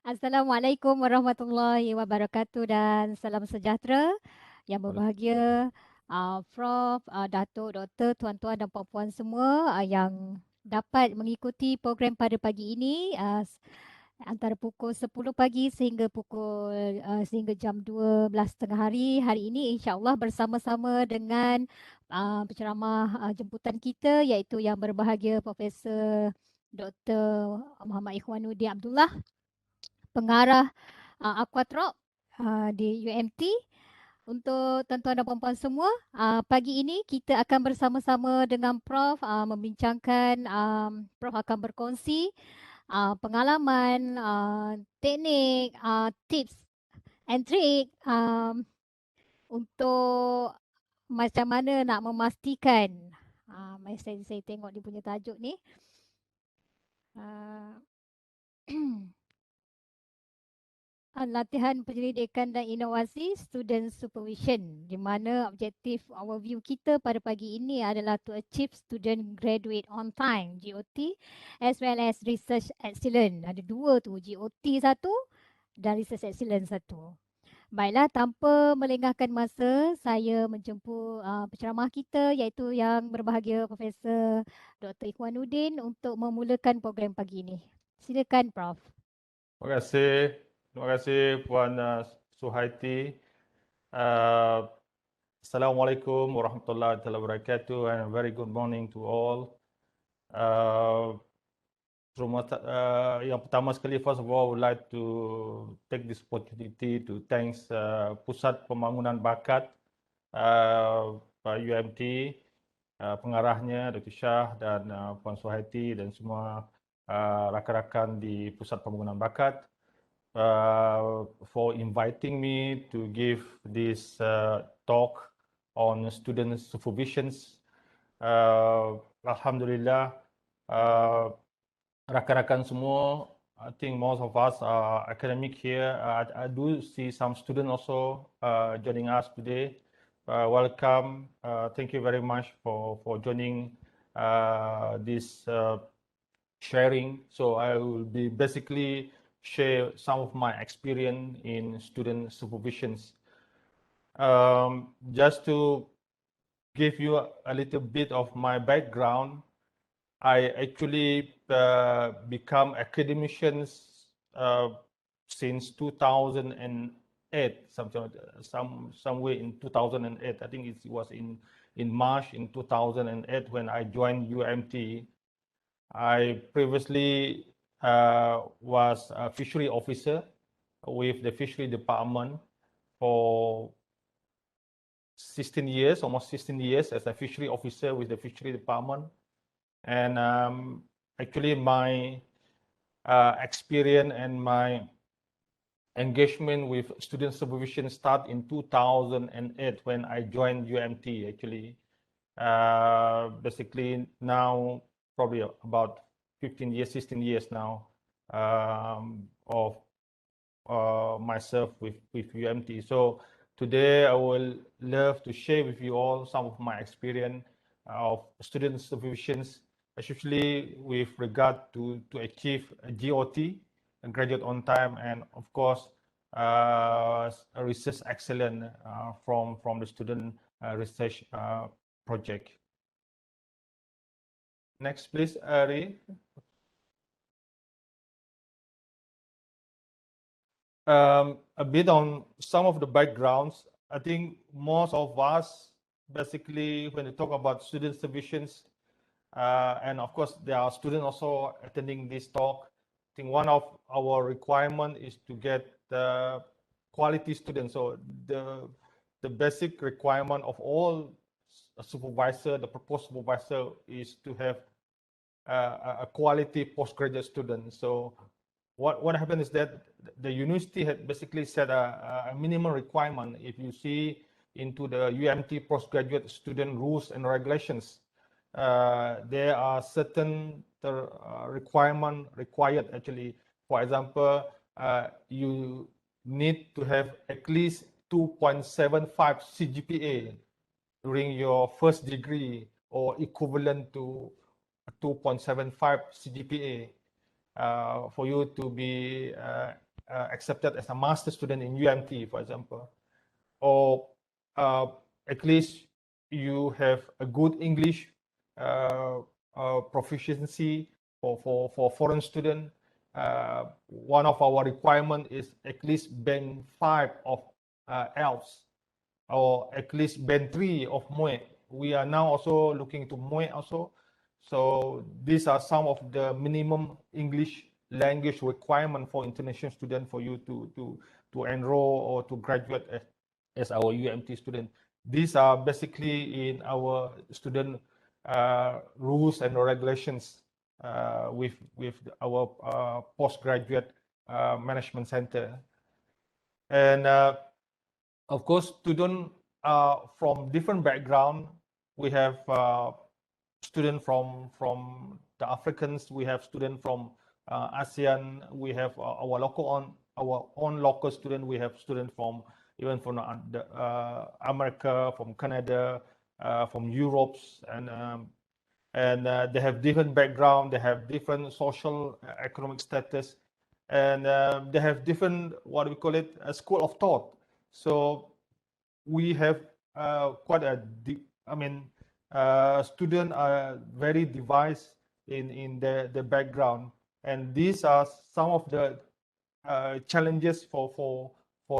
Assalamualaikum warahmatullahi wabarakatuh dan salam sejahtera yang berbahagia, Prof, Datuk, Doktor, tuan-tuan dan puan-puan semua yang dapat mengikuti program pada pagi ini antara pukul 10 pagi sehingga jam 12 tengah hari. Hari ini insya-Allah bersama-sama dengan penceramah jemputan kita iaitu yang berbahagia Profesor Dr. Muhammad Ikhwanuddin Abdullah, Pengarah Akuakultur di UMT. Untuk tuan-tuan dan puan-puan semua, pagi ini kita akan bersama-sama dengan Prof membincangkan, Prof akan berkongsi pengalaman, teknik, tips and trick untuk macam mana nak memastikan, mari saya tengok dia punya tajuk ni. Uh, Latihan penyelidikan dan inovasi student supervision, di mana objektif overview kita pada pagi ini adalah to achieve student graduate on time GOT as well as research excellence. Ada dua tu, GOT satu dan research excellence satu. Baiklah, tanpa melengahkan masa, saya menjemput penceramah kita iaitu yang berbahagia Profesor Dr. Ikhwanuddin untuk memulakan program pagi ini. Silakan Prof. Terima kasih Puan Suhaiti. Assalamualaikum warahmatullahi wabarakatuh and a very good morning to all. Yang pertama sekali, first of all, I would like to take this opportunity to thanks Pusat Pembangunan Bakat UMT, pengarahnya Dr. Shah dan Puan Suhaiti dan semua rakan-rakan di Pusat Pembangunan Bakat for inviting me to give this talk on student supervisions. Alhamdulillah, rakan-rakan semua, I think most of us are academic here. I do see some students also joining us today. Welcome. Thank you very much for joining this sharing. So I will be basically share some of my experience in student supervisions. Just to give you a little bit of my background, I actually become academicians since 2008, somewhere in 2008. I think it was in March in 2008 when I joined UMT. I previously was a fishery officer with the fishery department for 16 years, almost 16 years as a fishery officer with the fishery department. And actually my experience and my engagement with student supervision start in 2008 when I joined UMT actually. Basically now probably about 15 years, 16 years now of myself with UMT. So today I will love to share with you all some of my experience of student supervisions, especially with regard to achieve a GOT, a graduate on time, and of course a research excellence from the student research project. Next, please, Ari. A bit on some of the backgrounds. I think most of us, basically, when we talk about student supervisions, and of course, there are students also attending this talk. I think one of our requirement is to get the quality students. So the basic requirement of all supervisor, the proposed supervisor, is to have a quality postgraduate student. So what happened is that the university had basically set a minimum requirement. If you see into the UMT postgraduate student rules and regulations, there are certain requirement required actually. For example, you need to have at least 2.75 CGPA during your first degree or equivalent to 2.75 CGPA for you to be accepted as a master student in UMT, for example, or at least you have a good English proficiency for foreign student. One of our requirement is at least band 5 of ELFs, or at least band 3 of MUE. We are now also looking to MUE also. So these are some of the minimum English language requirement for international student for you to enroll or to graduate as our UMT student. These are basically in our student rules and regulations with our postgraduate management center. And of course, students from different background. We have students from the Africans. We have students from ASEAN. We have our own local student. We have students from even from America, from Canada, from Europe, and they have different background. They have different social economic status, and they have different, what we call it, a school of thought. So we have quite a students are very diverse in their background, and these are some of the challenges for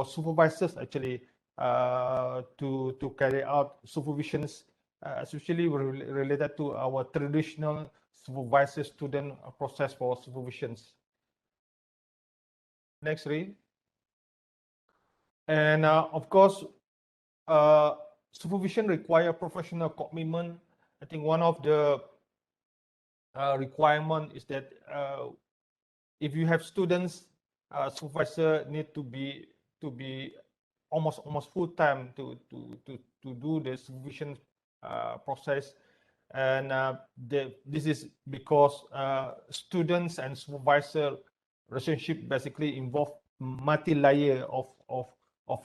supervisors actually to carry out supervisions, especially related to our traditional supervisor student process for supervisions. Next, read. And of course, supervision require professional commitment. I think one of the requirement is that if you have students, supervisor need to be almost full time to do the supervision process, and this is because students and supervisor relationship basically involve multi-layer of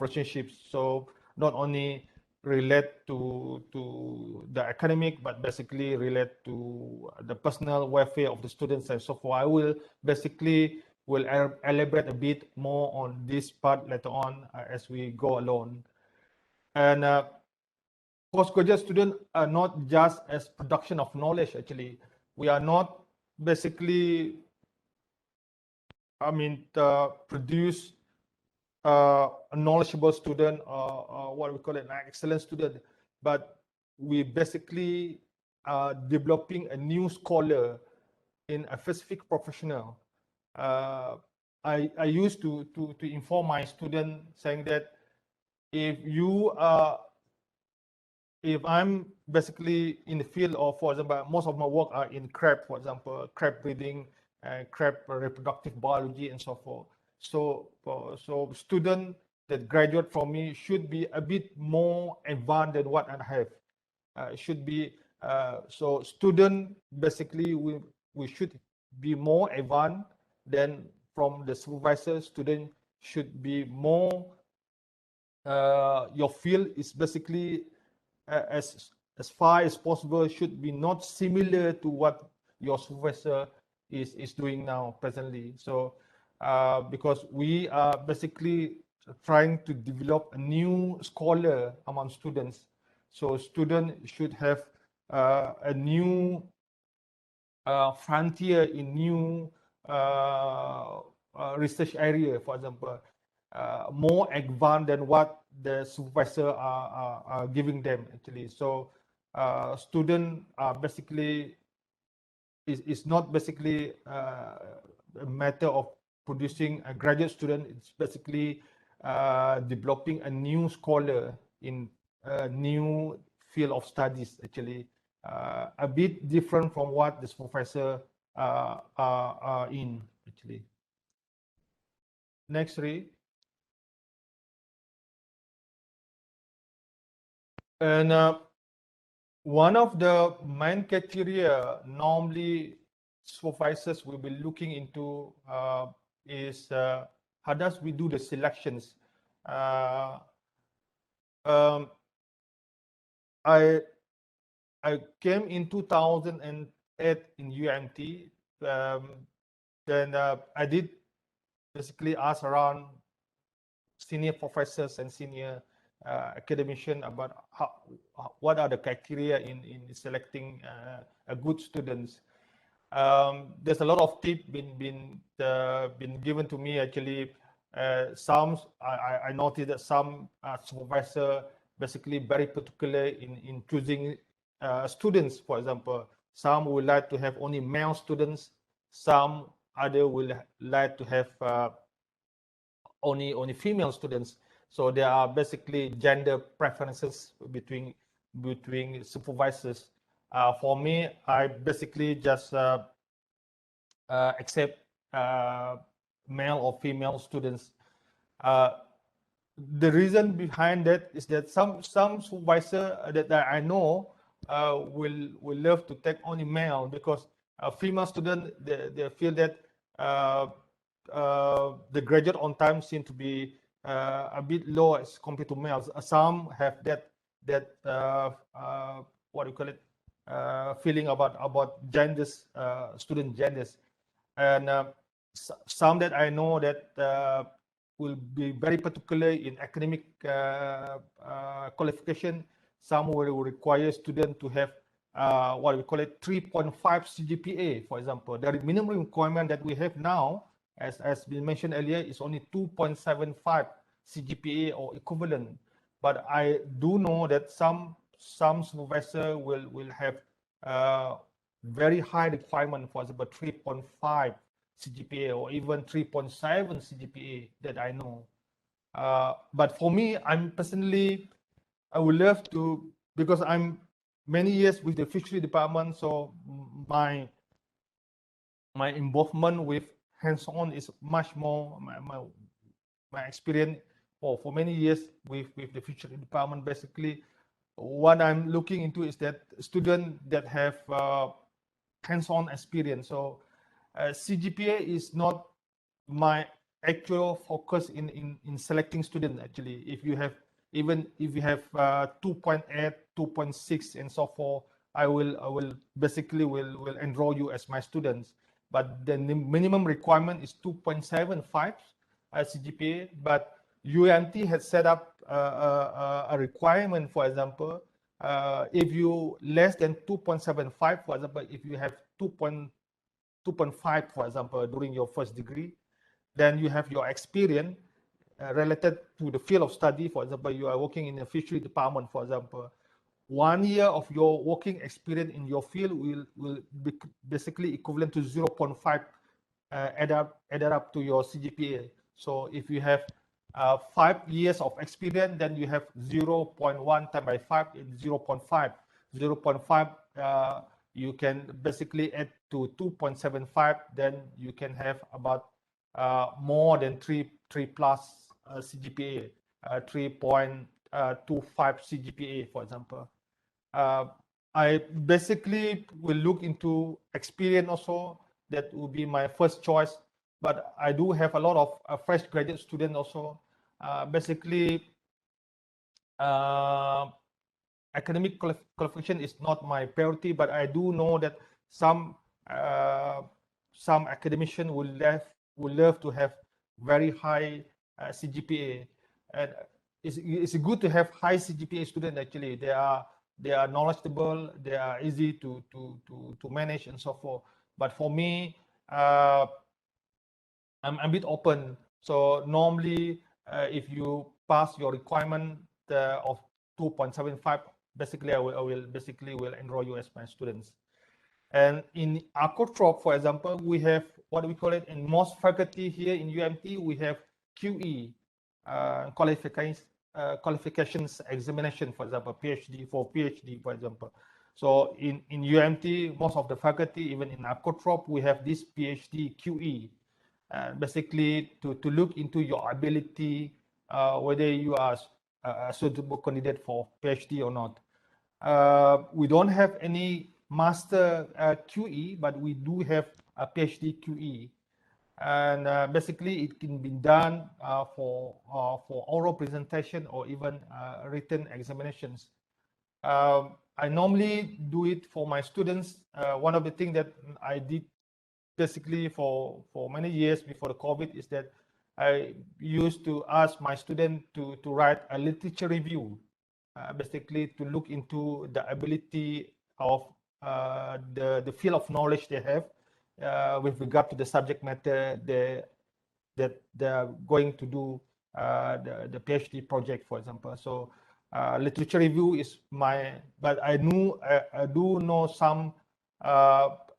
relationships. So not only relate to the academic, but basically relate to the personal welfare of the students and so forth. I will basically elaborate a bit more on this part later on as we go along. And postgraduate students are not just as production of knowledge. Actually, we are not basically, produce a knowledgeable student, or what we call it, an excellent student, but we basically are developing a new scholar in a specific professional. I used to inform my student saying that if I'm basically in the field of, for example, most of my work are in crab, for example, crab breeding, crab reproductive biology, and so forth. So student that graduate from me should be a bit more advanced than what I have. Should be so student basically we should be more advanced than from the supervisor. Student should be more. Your field is basically as far as possible should be not similar to what your supervisor is doing now presently. So because we are basically trying to develop a new scholar among students, so students should have a new frontier in new research area, for example, more advanced than what the supervisor are giving them actually. So student basically is not basically a matter of producing a graduate student. It's basically developing a new scholar in a new field of studies actually, a bit different from what this professor are in actually. Next, read. And one of the main criteria normally supervisors will be looking into is how does we do the selections. I came in 2008 in UMT. Then I did basically ask around senior professors and senior academicians about what are the criteria in selecting a good students. There's a lot of tips been given to me actually. Some I noticed that some supervisor basically very particular in choosing students. For example, some would like to have only male students. Some other will like to have only female students. So there are basically gender preferences between supervisors. For me, I basically just accept male or female students. The reason behind that is that some supervisor that I know will love to take only male, because female student they feel that the graduate on time seem to be a bit low as compared to males. Some have that what do you call it, feeling about genders, student genders, and some that I know that will be very particular in academic qualification. Some will require students to have what we call it 3.5 CGPA, for example. The minimum requirement that we have now, as been mentioned earlier, is only 2.75 CGPA or equivalent. But I do know that some supervisor will have very high requirement, for example, 3.5 CGPA or even 3.7 CGPA that I know. But for me, I'm personally, I would love to, because I'm many years with the fishery department, so my involvement with hands-on is much more. My experience for many years with the fishery department, basically what I'm looking into is that students that have hands-on experience. So CGPA is not my actual focus in selecting students. Actually, if you have 2.8, 2.6 and so forth, I will basically will enroll you as my students. But the minimum requirement is 2.75 CGPA. But UMT has set up a requirement. For example, if you less than 2.75, for example, if you have 2.5, for example, during your first degree, then you have your experience related to the field of study. For example, you are working in a fishery department, for example. 1 year of your working experience in your field will be basically equivalent to 0.5 add up to your CGPA. So if you have 5 years of experience, then you have 0.1 times by 5 is 0.5. 0.5 you can basically add to 2.75, then you can have about more than 3 plus CGPA, 3.25 CGPA, for example. I basically will look into experience also. That will be my first choice. But I do have a lot of fresh graduate students also. Basically, academic qualification is not my priority, but I do know that some academician will love to have very high CGPA, and it's good to have high CGPA students. Actually, they are knowledgeable, they are easy to manage and so forth. But for me, I'm a bit open. So normally, if you pass your requirement of 2.75, basically I will enroll you as my students. And in Akuakultur, for example, we have what we call it in most faculty here in UMT, we have QE, qualifications examination, for example, PhD, for example. So in UMT, most of the faculty, even in Akuakultur, we have this PhD QE, basically to look into your ability, whether you are a suitable candidate for PhD or not. We don't have any master QE, but we do have a PhD QE, and basically it can be done for oral presentation or even written examinations. I normally do it for my students. One of the things that I did basically for many years before the COVID is that I used to ask my student to write a literature review, basically to look into the ability of the field of knowledge they have with regard to the subject matter that they're going to do the PhD project, for example. So literature review is but I do know some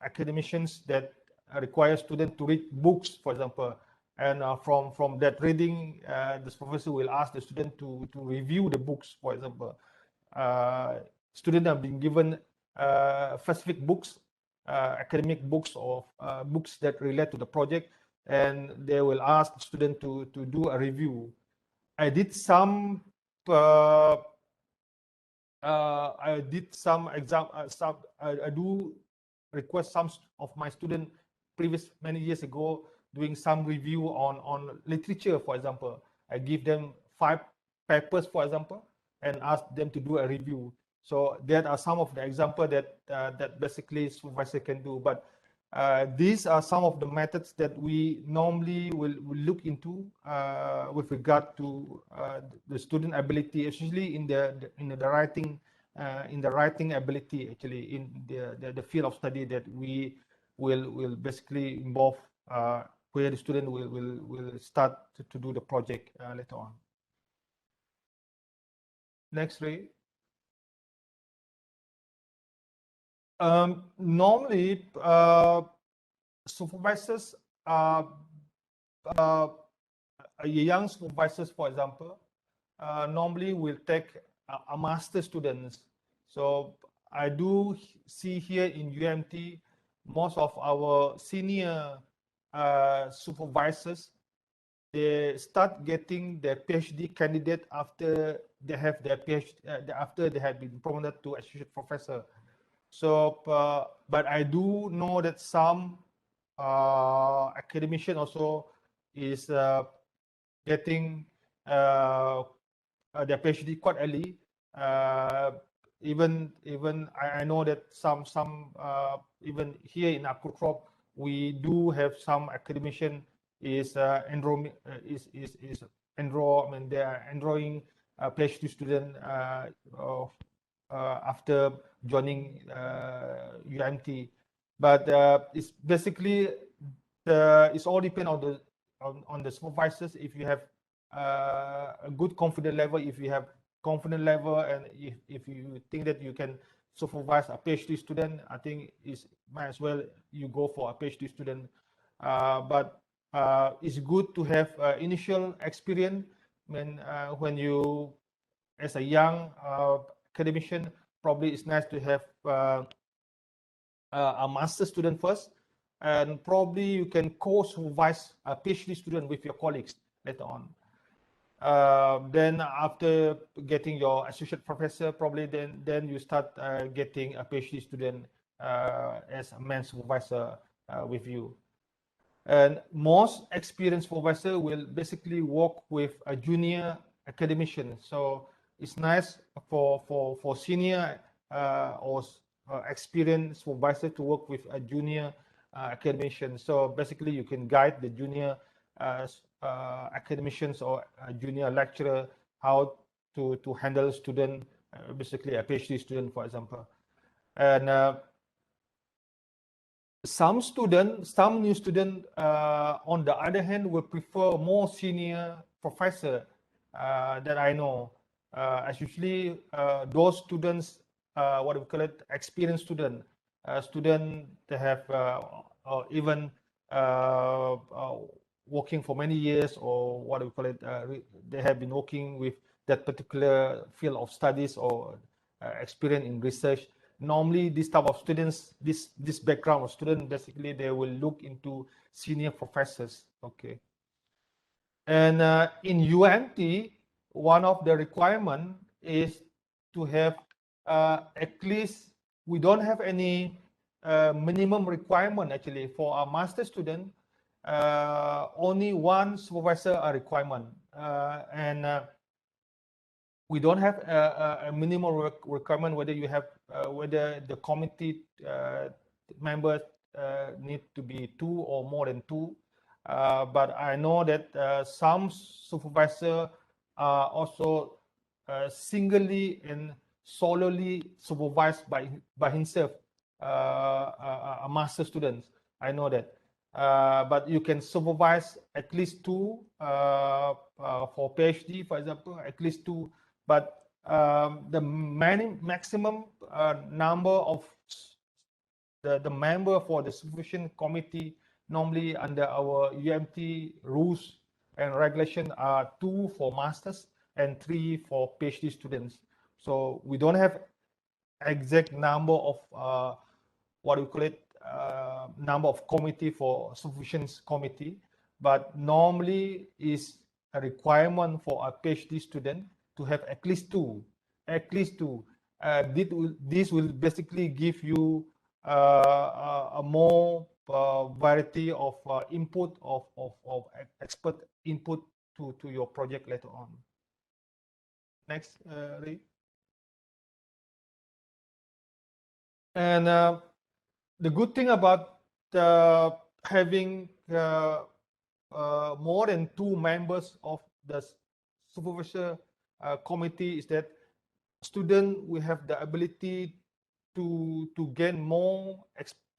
academicians that require students to read books, for example. And from that reading, this professor will ask the student to review the books, for example. Students have been given specific books, academic books, or books that relate to the project, and they will ask the student to do a review. I did some exam. I do request some of my students many years ago doing some review on literature, for example. I give them 5 papers, for example, and ask them to do a review. So there are some of the example that basically supervisor can do. But these are some of the methods that we normally will look into with regard to the student ability, especially in the writing ability, actually in the field of study that we will basically involve, where the student will start to do the project later on. Next, Ray. Normally, supervisors young supervisors, for example, normally will take a master students. So I do see here in UMT, most of our senior supervisors, they start getting their PhD candidate after they have their PhD, after they have been promoted to associate professor. So, but I do know that some academician also is getting their PhD quite early. Even I know that some even here in Akuakultur, we do have some academician is enroll. I mean, they are enrolling a PhD student after joining UMT. But it's basically it's all depend on the supervisors. If you have a good confidence level, if you have confidence level, and if you think that you can supervise a PhD student, I think might as well you go for a PhD student. But it's good to have initial experience when you, as a young academician, probably it's nice to have a master student first, and probably you can co-supervise a PhD student with your colleagues later on. Then after getting your associate professor, probably then you start getting a PhD student as a main supervisor with you. And most experienced supervisor will basically work with a junior academician. So it's nice for senior or experienced supervisor to work with a junior academician. So basically, you can guide the junior academicians or a junior lecturer how to handle a student, basically a PhD student, for example. And some new student, on the other hand, will prefer more senior professor that I know. Especially those students, what we call it, experienced student that have even working for many years, or what we call it, they have been working with that particular field of studies or experience in research. Normally, this type of students, this background of student, basically they will look into senior professors. Okay. And in UMT, one of the requirement is to have at least, we don't have any minimum requirement actually for a master student. Only one supervisor a requirement, and we don't have a minimum requirement whether you have whether the committee members need to be 2 or more than 2. But I know that some supervisor are also singly and solely supervised by himself, a master student. I know that. But you can supervise at least two for PhD, for example, at least two. But the maximum number of the member for the supervision committee normally under our UMT rules and regulation are 2 for masters and 3 for PhD students. So we don't have exact number of what we call it number of committee for supervision committee, but normally is a requirement for a PhD student to have at least two. This will basically give you a more variety of input of expert input to your project later on. Next, Ray. And the good thing about having more than 2 members of the supervisor committee is that student will have the ability to gain more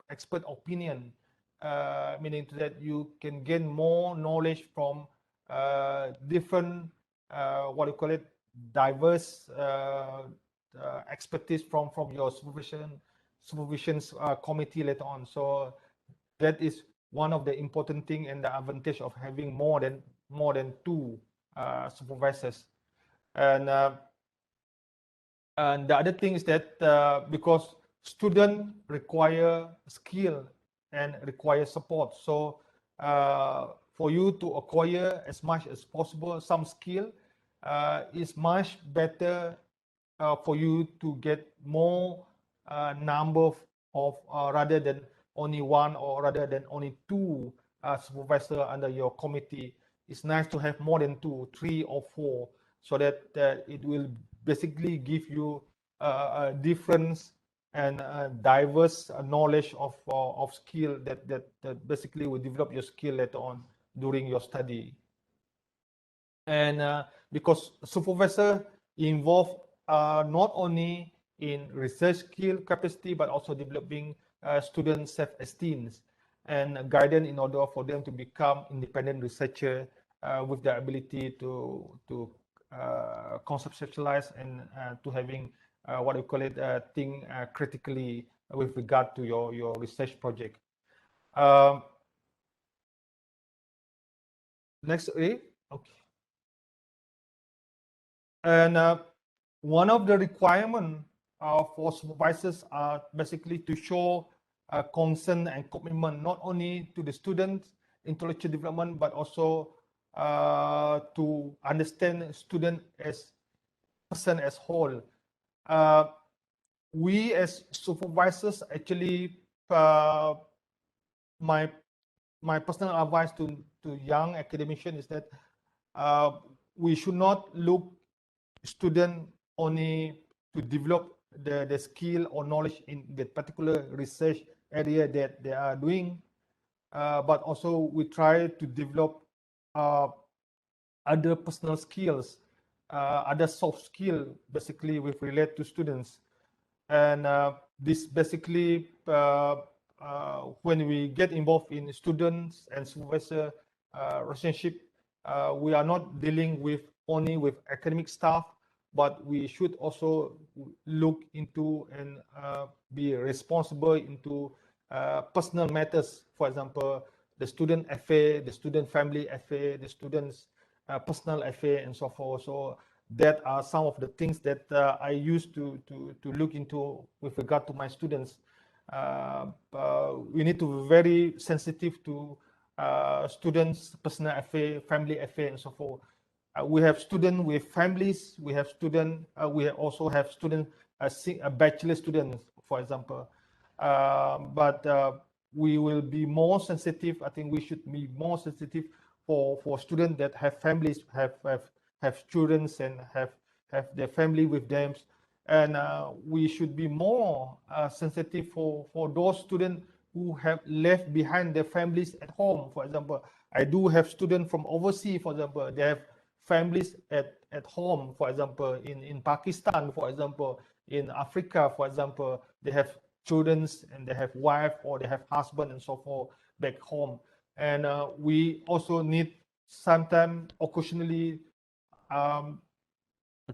expert opinion, meaning that you can gain more knowledge from different what you call it diverse expertise from your supervision committee later on. So that is one of the important thing and the advantage of having more than 2 supervisors. And the other thing is that because students require skill and require support, so for you to acquire as much as possible some skill is much better for you to get more number of rather than only one or rather than only two supervisor under your committee. It's nice to have more than 2, 3, or 4, so that it will basically give you a different and diverse knowledge of skill that basically will develop your skill later on during your study. And because supervisor involved not only in research skill capacity, but also developing student self-esteem and guidance in order for them to become independent researcher with the ability to conceptualize and to having what you call it think critically with regard to your research project. Next, A. Okay. And one of the requirements for supervisors are basically to show concern and commitment not only to the students' intellectual development, but also to understand student as person as whole. We as supervisors actually, my personal advice to young academicians is that we should not look student only to develop the skill or knowledge in the particular research area that they are doing, but also we try to develop other personal skills, other soft skill basically with relate to students. And this basically when we get involved in students and supervisor relationship, we are not dealing with only with academic staff, but we should also look into and be responsible into personal matters. For example, the student affair, the student family affair, the students' personal affair, and so forth. So that are some of the things that I used to look into with regard to my students. We need to be very sensitive to students' personal affair, family affair, and so forth. We have students with families. We have students. We also have students, a bachelor students, for example. But we will be more sensitive. I think we should be more sensitive for students that have families, have children, and have their family with them. And we should be more sensitive for those students who have left behind their families at home. For example, I do have students from overseas, for example, they have families at home, for example, in Pakistan, for example, in Africa, for example, they have children and they have wife or they have husband and so forth back home. And we also need sometimes occasionally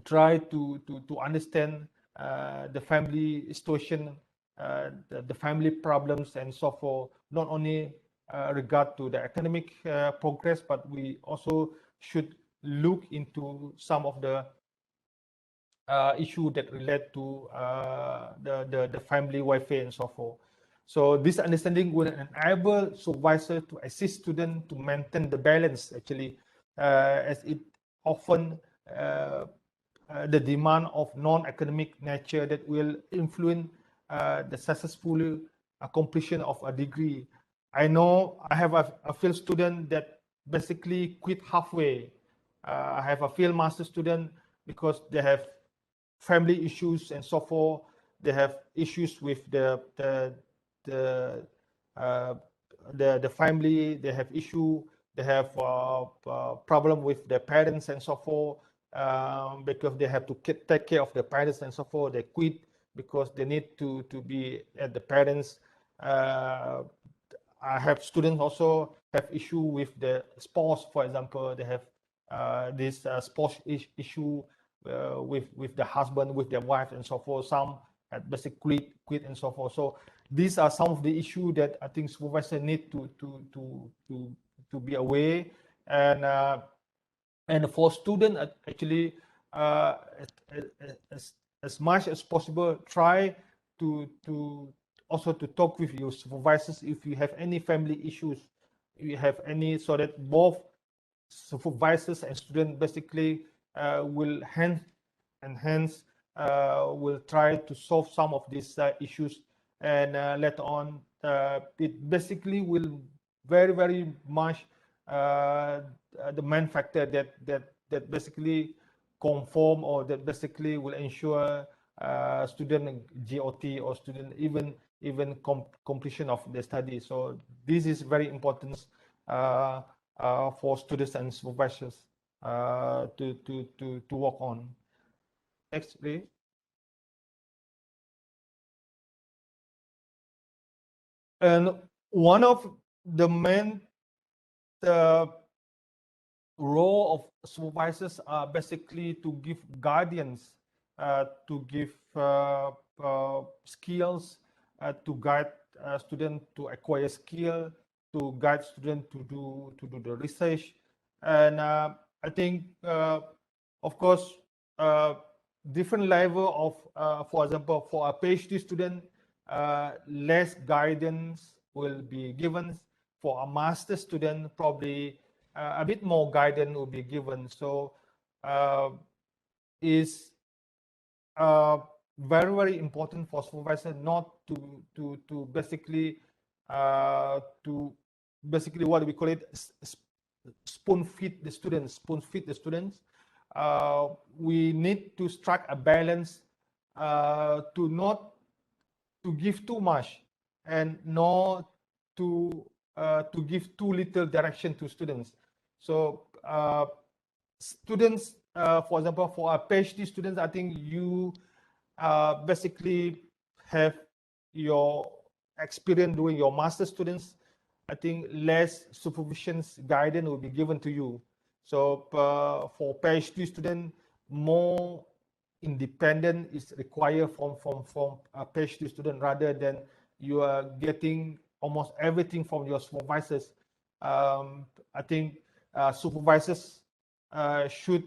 try to understand the family situation, the family problems and so forth, not only regard to the academic progress, but we also should look into some of the issue that relate to the family welfare and so forth. So this understanding will enable supervisor to assist students to maintain the balance actually, as it often the demand of non-academic nature that will influence the successful completion of a degree. I know I have a field student that basically quit halfway. I have a field master student because they have family issues and so forth. They have issues with the family. They have issue. They have problem with their parents and so forth, because they have to take care of their parents and so forth. They quit because they need to be at the parents. I have students also have issue with the spouse, for example. They have this spouse issue with the husband, with their wife, and so forth. Some had basically quit and so forth. So these are some of the issues that I think supervisor need to be aware, and for student actually as much as possible try to also to talk with your supervisors if you have any family issues, if you have any, so that both supervisors and students basically will hence will try to solve some of these issues, and later on it basically will very much the main factor that basically conform or that basically will ensure student GOT or student even completion of the study. So this is very important for students and supervisors to work on. Next, please. And one of the main role of supervisors are basically to give guidance, to give skills, to guide students to acquire skill, to guide students to do the research. And I think, of course, different level of, for example, for a PhD student, less guidance will be given. For a master student, probably a bit more guidance will be given. So is very important for supervisor not to basically what we call it, spoon feed the students. We need to strike a balance, to not to give too much and not to give too little direction to students. So students, for example, for our PhD students, I think you basically have your experience doing your master students. I think less supervisions guidance will be given to you. So for PhD student, more independent is required from a PhD student, rather than you are getting almost everything from your supervisors. I think supervisors should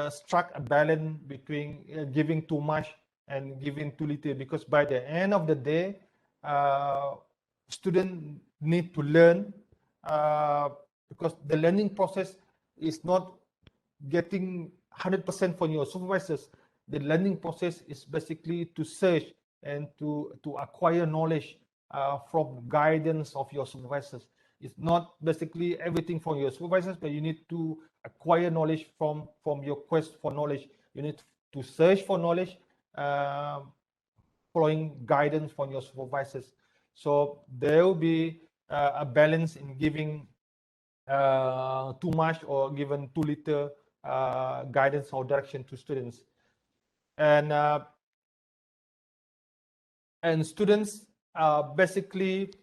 strike a balance between giving too much and giving too little, because by the end of the day, students need to learn, because the learning process is not getting 100% from your supervisors. The learning process is basically to search and to acquire knowledge from guidance of your supervisors. It's not basically everything from your supervisors, but you need to acquire knowledge from your quest for knowledge. You need to search for knowledge, following guidance from your supervisors. So there will be a balance in giving too much or given too little guidance or direction to students. And students are basically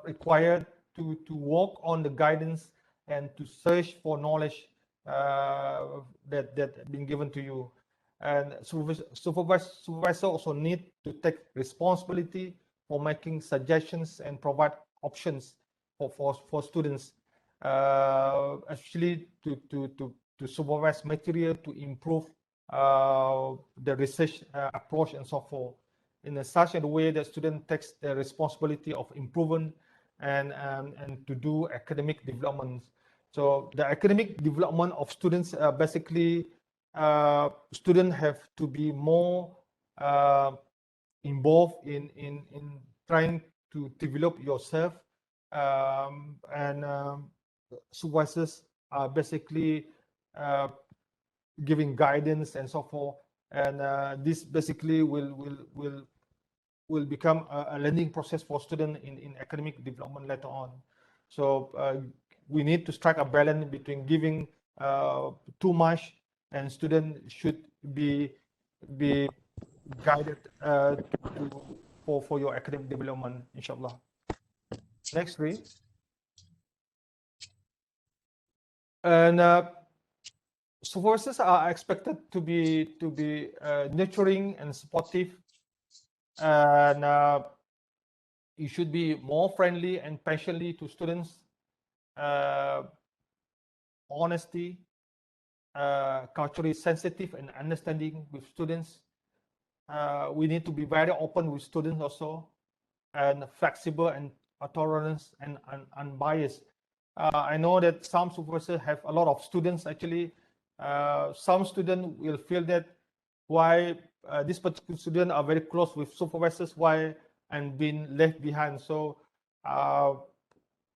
required to work on the guidance and to search for knowledge that been given to you. And supervisor also need to take responsibility for making suggestions and provide options for students, especially to supervise material to improve the research approach and so forth in such a way that student takes the responsibility of improvement and to do academic development. So the academic development of students basically students have to be more involved in trying to develop yourself, and supervisors are basically giving guidance and so forth, and this basically will become a learning process for students in academic development later on. So we need to strike a balance between giving too much, and students should be guided for your academic development, inshallah. Next, please. And supervisors are expected to be nurturing and supportive, and you should be more friendly and patiently to students. Honesty, culturally sensitive and understanding with students. We need to be very open with students also, and flexible and tolerant and unbiased. I know that some supervisors have a lot of students actually. Some students will feel that why this particular student are very close with supervisors, why I'm being left behind. So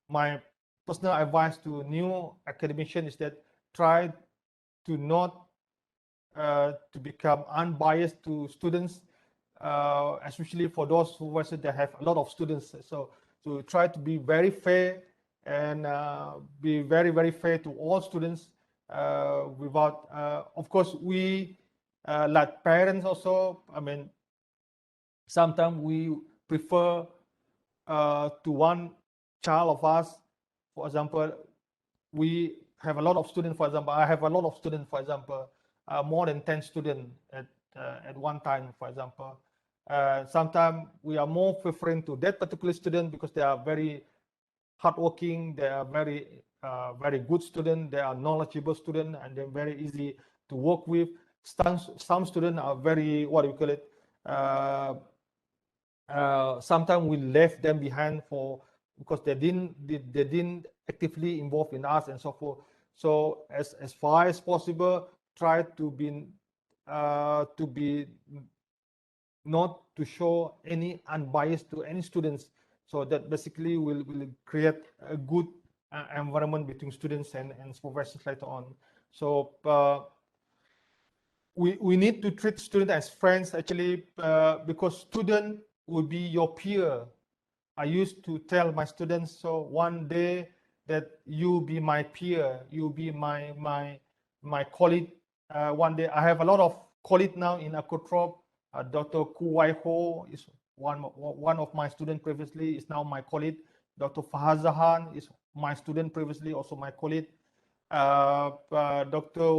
my personal advice to new academicians is that try to not to become unbiased to students, especially for those supervisors that have a lot of students. So to try to be very fair and be very, very fair to all students without, of course, we like parents also, I mean, sometimes we prefer to one child of us, for example, we have a lot of students, for example, I have a lot of students, for example, more than 10 students at one time, for example. Sometimes we are more preferring to that particular student because they are very hardworking, they are very very good student, they are knowledgeable student, and they're very easy to work with. Some students are very, what do you call it, sometimes we left them behind for because they didn't actively involve in us and so forth. So as far as possible, try to be not to show any unbiased to any students. So that basically will create a good environment between students and supervisors later on. So we need to treat students as friends actually, because student will be your peer. I used to tell my students, so one day that you be my peer, you be my colleague. One day I have a lot of colleagues now in Akuakultur. Dr. Kuwai Ho is one of my students previously, is now my colleague. Dr. Fahazahan is my student previously, also my colleague. Dr.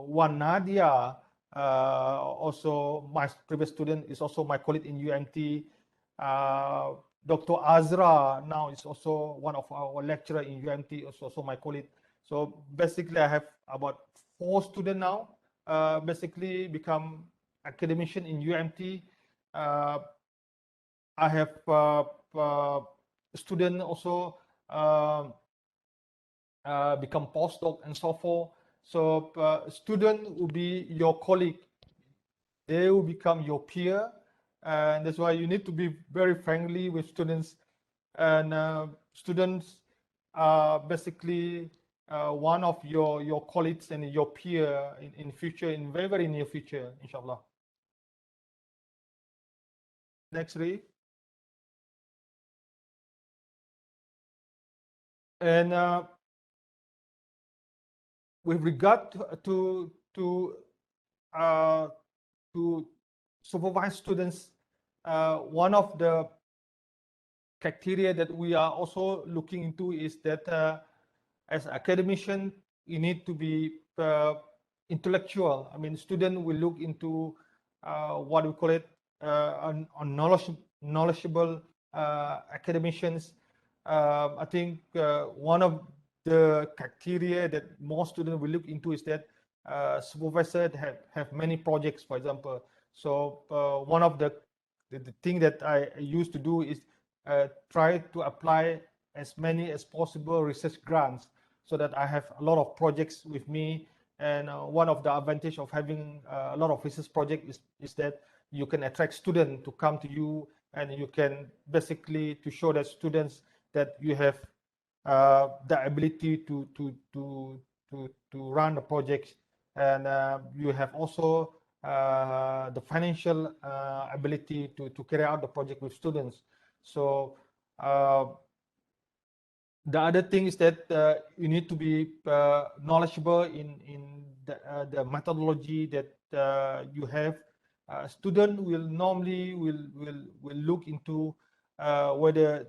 Wan Nadia, also my previous student, is also my colleague in UMT. Dr. Azra now is also one of our lecturer in UMT, also my colleague. So basically I have about 4 students now, basically become academician in UMT. I have student also become postdoc and so forth. So student will be your colleague. They will become your peer. And that's why you need to be very friendly with students. And students are basically one of your colleagues and your peer in future, in very, very near future, inshallah. Next, Ray. And with regard uh, to supervise students, one of the criteria that we are also looking into is that as academician, you need to be intellectual. I mean, student will look into what we call it on knowledgeable academicians. I think one of the criteria that most students will look into is that supervisor have many projects, for example. So one of the thing that I used to do is try to apply as many as possible research grants so that I have a lot of projects with me. And one of the advantage of having a lot of research projects is that you can attract students to come to you, and you can basically to show that students that you have the ability to run the projects, and you have also the financial ability to carry out the project with students. So the other thing is that you need to be knowledgeable in the methodology that you have. Student will normally will look into whether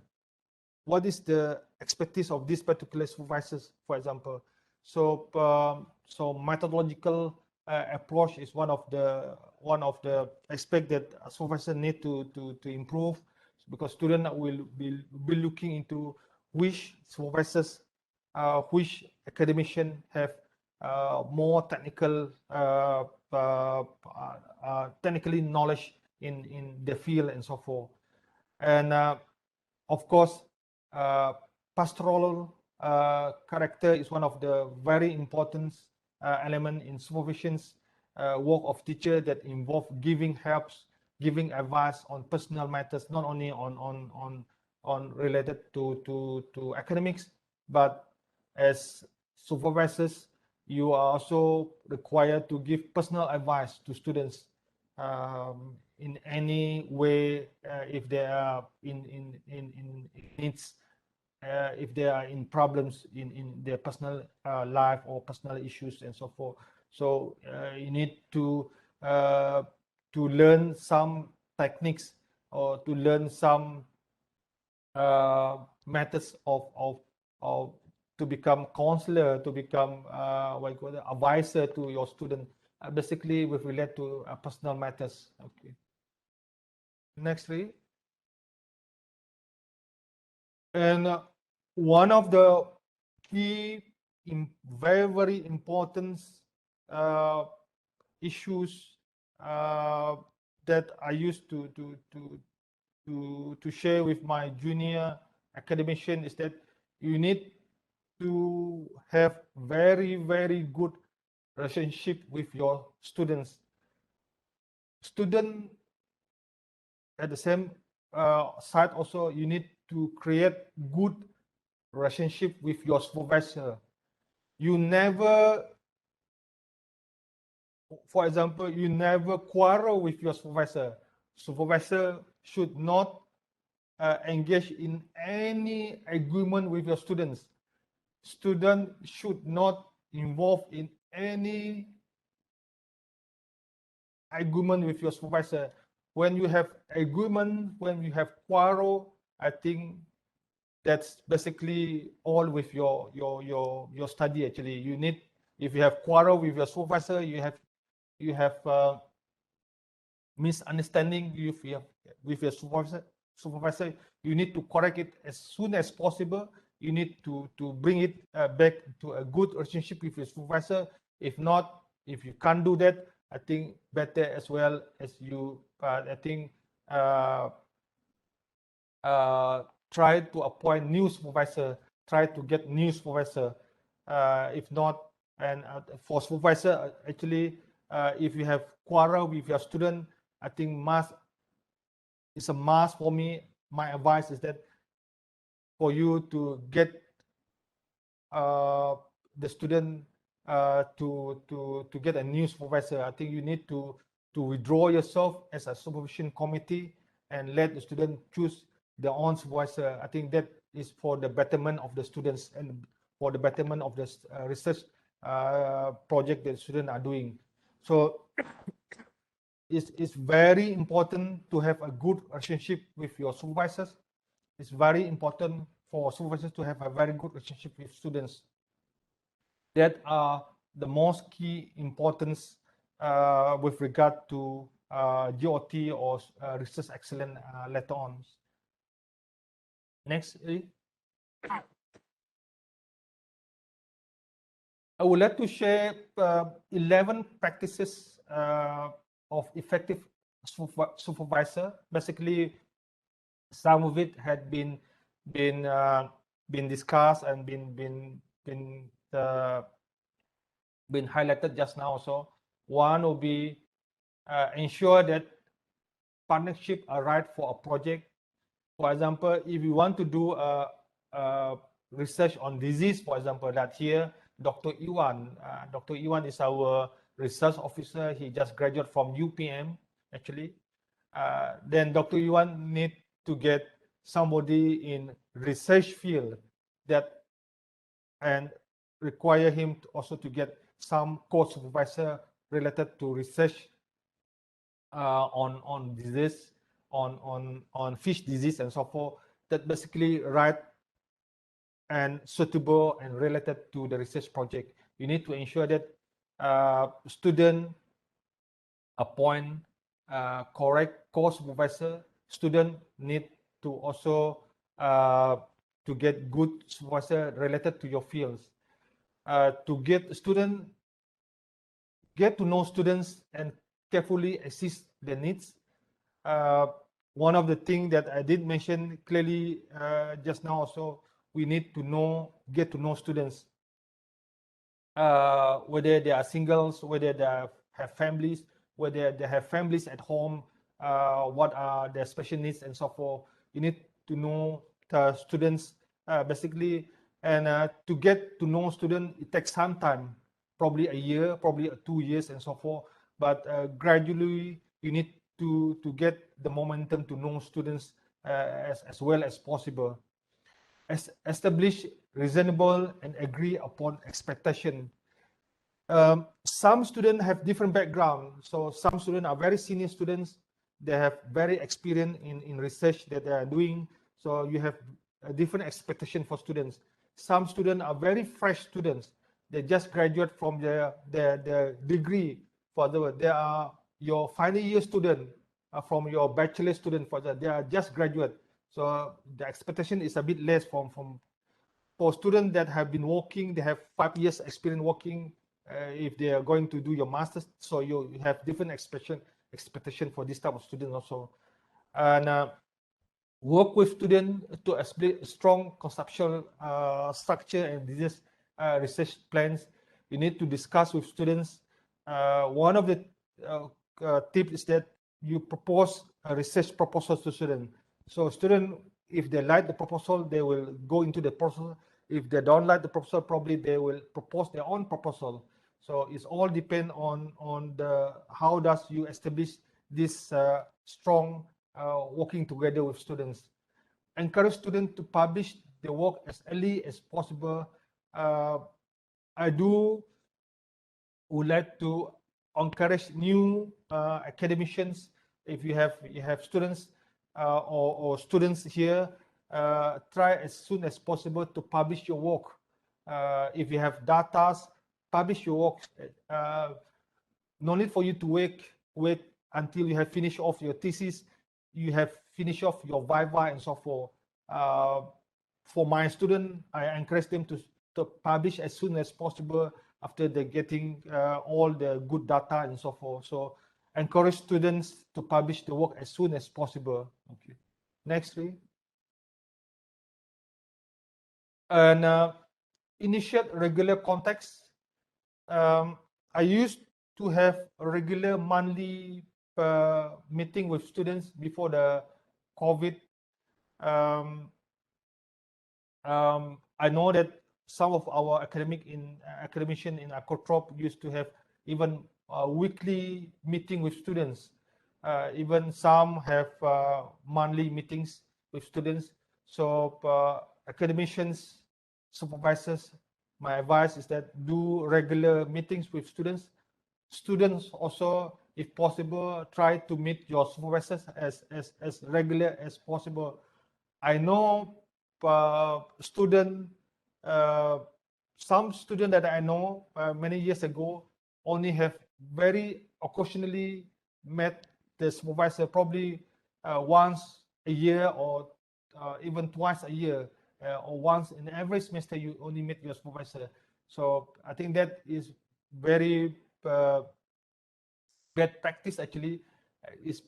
what is the expertise of this particular supervisors, for example. So so methodological approach is one of the aspect that a supervisor need to improve, because student will be looking into which supervisors, which academician have more technical technically knowledge in the field and so forth. And of course, pastoral character is one of the very important element in supervision's work of teacher, that involve giving helps, giving advice on personal matters, not only on related to academics, but as supervisors, you are also required to give personal advice to students in any way, if they are in needs, if they are in problems in their personal life or personal issues and so forth. So you need to learn some techniques, or to learn some methods of to become counselor, to become what you call it, advisor to your student, basically with relate to personal matters. Okay. Next, please. And one of the key, very important issues that I used to share with my junior academician is that you need to have very good relationship with your students. Student at the same side also, you need to create good relationship with your supervisor. You never, for example, you never quarrel with your supervisor. Supervisor should not engage in any agreement with your students. Student should not involve in any agreement with your supervisor. When you have agreement, when you have quarrel, I think that's basically all with your study. Actually, you need, if you have quarrel with your supervisor, you have misunderstanding with your supervisor, you need to correct it as soon as possible. You need to bring it back to a good relationship with your supervisor. If not, if you can't do that, I think better as well as you I think try to appoint new supervisor, try to get new supervisor. If not, and for supervisor, actually, if you have quarrel with your student, I think it's a must for me. My advice is that for you to get the student to get a new supervisor, I think you need to withdraw yourself as a supervision committee and let the student choose their own supervisor. I think that is for the betterment of the students and for the betterment of the research project that students are doing. So it's very important to have a good relationship with your supervisors. It's very important for supervisors to have a very good relationship with students. That are the most key importance with regard to GOT or research excellence later on. Next, I would like to share 11 practices of effective supervisor. Basically, some of it had been discussed and been highlighted just now. So one will be ensure that partnership are right for a project. For example, if you want to do a research on disease, for example, that here Dr. Iwan is our research officer. He just graduated from UPM actually. Then Dr. Iwan need to get somebody in research field that and require him to also to get some co-supervisor related to research on disease, on fish disease and so forth, that basically right and suitable and related to the research project. You need to ensure that student appoint correct co-supervisor. Student need to also to get good supervisor related to your fields. To get to know students and carefully assist their needs. One of the things that I did mention clearly just now also, we need to get to know students, whether they are singles, whether they have families, whether they have families at home, what are their special needs and so forth. You need to know the students basically, and to get to know students, it takes some time, probably a year, probably 2 years and so forth. But gradually, you need to get the momentum to know students as well as possible. Establish reasonable and agree upon expectation. Some students have different background. So some students are very senior students. They have very experience in research that they are doing. So you have a different expectation for students. Some students are very fresh students. They just graduate from their degree. For they are your final year student from your bachelor student. They are just graduate. So the expectation is a bit less for students that have been working. They have 5 years experience working. If they are going to do your master's, so you have different expectation for this type of student also. And work with students to establish strong conceptual structure and business research plans. You need to discuss with students. One of the tips is that you propose a research proposal to students. So students, if they like the proposal, they will go into the proposal. If they don't like the proposal, probably they will propose their own proposal. So it's all depend on the how does you establish this strong working together with students. Encourage students to publish their work as early as possible. I would like to encourage new academicians. If you have students or students here, try as soon as possible to publish your work. If you have data, publish your work. No need for you to wait until you have finished off your thesis, you have finished off your viva and so forth. For my student, I encourage them to publish as soon as possible after they're getting all the good data and so forth. So encourage students to publish the work as soon as possible. Okay. Next, please. And initiate regular contacts. I used to have a regular monthly meeting with students before the COVID. I know that some of our academician in Akuakultur used to have even a weekly meeting with students. Even some have monthly meetings with students. So academicians, supervisors, my advice is that do regular meetings with students. Students also, if possible, try to meet your supervisors as regular as possible. I know some student that I know many years ago only have very occasionally met the supervisor, probably once a year or even twice a year, or once in every semester you only meet your supervisor. So I think that is very bad practice actually. Is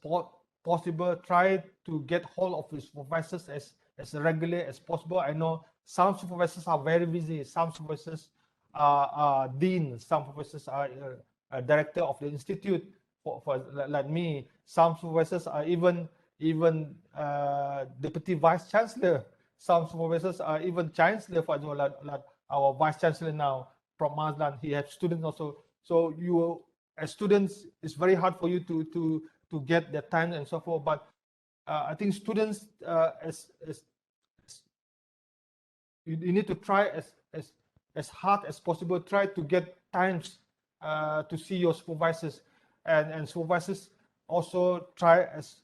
possible. Try to get hold of the supervisors as regular as possible. I know some supervisors are very busy. Some supervisors are dean. Some supervisors are a director of the institute. For like me, some supervisors are even deputy vice chancellor. Some supervisors are even chancellor. For example, like our vice chancellor now, Prof. Mazlan, he has students also. So you as students, it's very hard for you to get the time and so forth. But I think students, as you need to try as hard as possible. Try to get times to see your supervisors, and supervisors also try as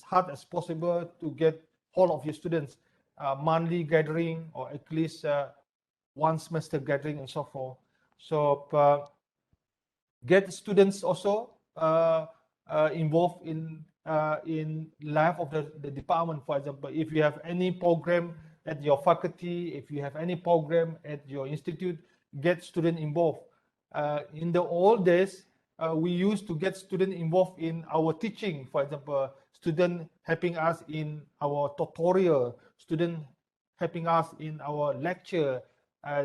hard as possible to get hold of your students, monthly gathering or at least one semester gathering and so forth. So get students also involved in life of the department. For example, if you have any program at your faculty, if you have any program at your institute, get student involved. In the old days, we used to get student involved in our teaching. For example, student helping us in our tutorial, student helping us in our lecture.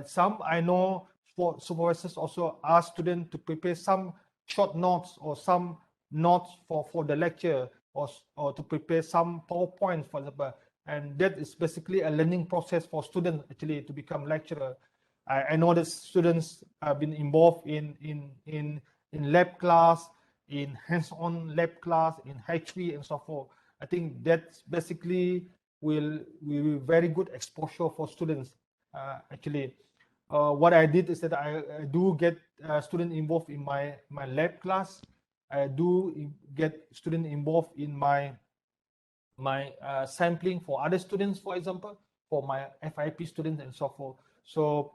Some I know for supervisors also ask students to prepare some short notes or some notes for the lecture, or to prepare some PowerPoint, for example. And that is basically a learning process for students actually to become lecturer. I know that students have been involved in lab class, in hands-on lab class, in HV and so forth. I think that's basically will be very good exposure for students actually. What I did is that I do get student involved in my lab class. I do get student involved in my sampling for other students, for example, for my FIP students and so forth. So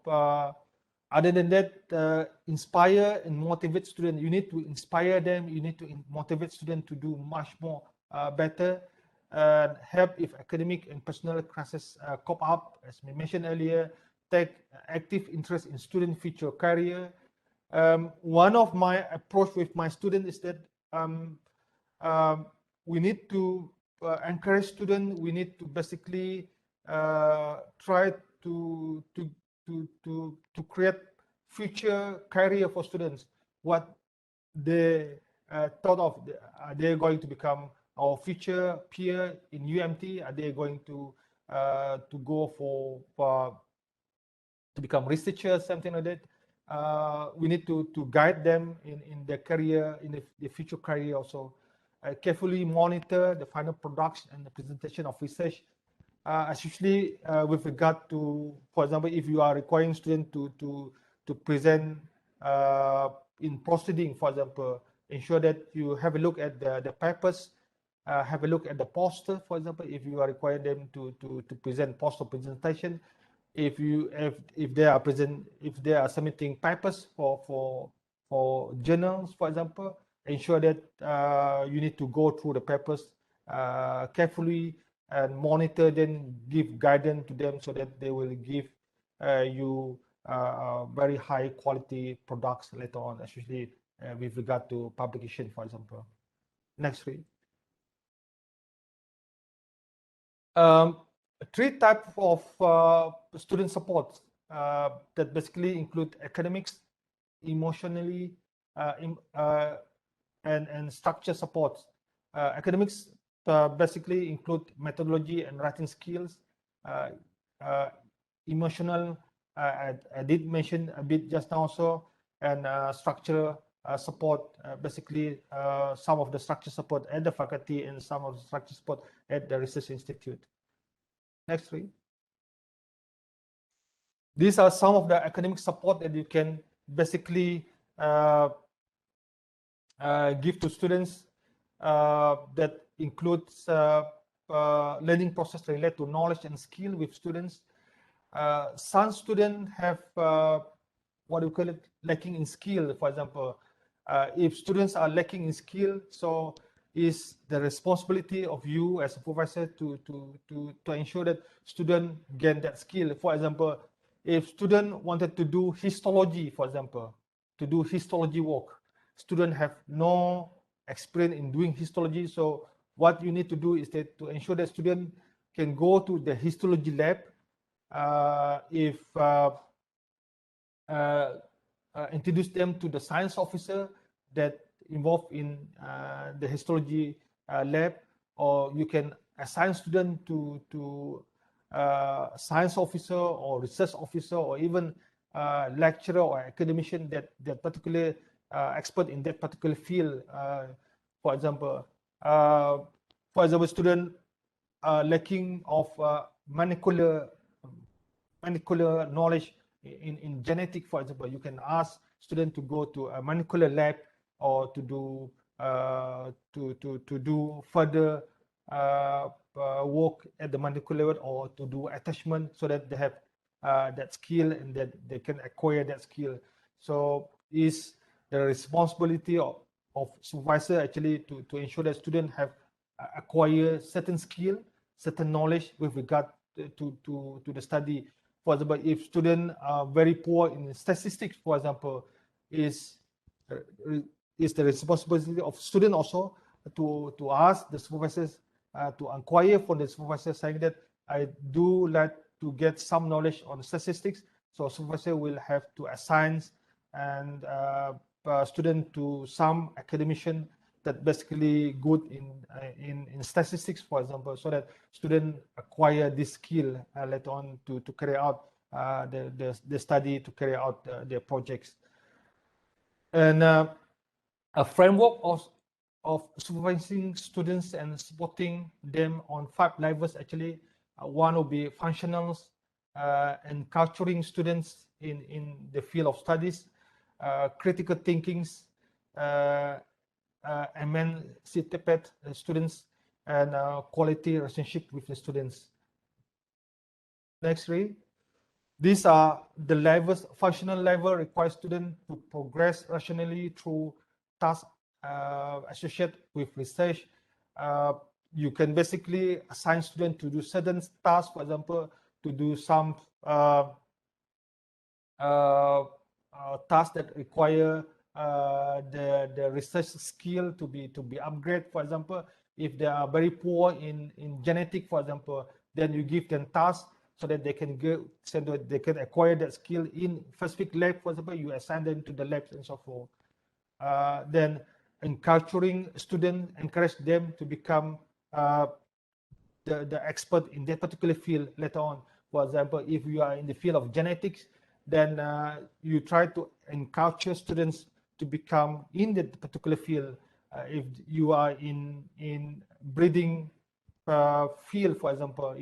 other than that, inspire and motivate students. You need to inspire them. You need to motivate students to do much more better. Help if academic and personal crises crop up, as we mentioned earlier. Take active interest in student future career. One of my approach with my student is that we need to encourage students. We need to basically try to create future career for students. What they thought of, they're going to become our future peer in UMT. Are they going to go for to become researchers, something like that? We need to guide them in their career, in the future career also. Carefully monitor the final production and the presentation of research, especially with regard to, for example, if you are requiring students to present in proceeding, for example, ensure that you have a look at the papers, have a look at the poster, for example, if you are requiring them to present poster presentation. If they are submitting papers for journals, for example, ensure that you need to go through the papers carefully and monitor them, give guidance to them so that they will give you very high quality products later on, especially with regard to publication, for example. Next, please. Three types of student support that basically include academics, emotionally, and structure support. Academics basically include methodology and writing skills. Emotional, I did mention a bit just now also, and structure support, basically some of the structure support at the faculty and some of the structure support at the research institute. Next, three. These are some of the academic support that you can basically give to students that includes learning process related to knowledge and skill with students. Some students have what we call it lacking in skill. For example, if students are lacking in skill, so is the responsibility of you as a supervisor to ensure that student gain that skill. For example, if student wanted to do histology, for example, to do histology work, student have no experience in doing histology. So what you need to do is that to ensure that student can go to the histology lab. If introduce them to the science officer that involved in the histology lab, or you can assign student to science officer or research officer or even lecturer or academician that particular expert in that particular field. For example, student lacking of molecular knowledge in genetic, for example, you can ask student to go to a molecular lab or to do further work at the molecular level, or to do attachment, so that they have that skill and that they can acquire that skill. So is the responsibility of supervisor actually to ensure that students have acquire certain skill, certain knowledge with regard to the study. For example, if students are very poor in statistics, for example, is the responsibility of student also to ask the supervisors to inquire from the supervisor, saying that I do like to get some knowledge on statistics. So supervisor will have to assign and student to some academician that basically good in statistics, for example, so that student acquire this skill later on to carry out the study, to carry out their projects. And a framework of supervising students and supporting them on 5 levels actually. One will be functionals and culturing students in the field of studies, critical thinkings, emancipate students, and quality relationship with the students. Next, three. These are the levels. Functional level requires students to progress rationally through tasks associated with research. You can basically assign students to do certain tasks, for example, to do some tasks that require the research skill to be upgraded. For example, if they are very poor in genetic, for example, then you give them tasks so that they can go, so that they can acquire that skill in specific lab. For example, you assign them to the labs and so forth. Then encouraging students, encourage them to become the expert in that particular field later on. For example, if you are in the field of genetics, then you try to encourage students to become in that particular field. If you are in breeding field, for example,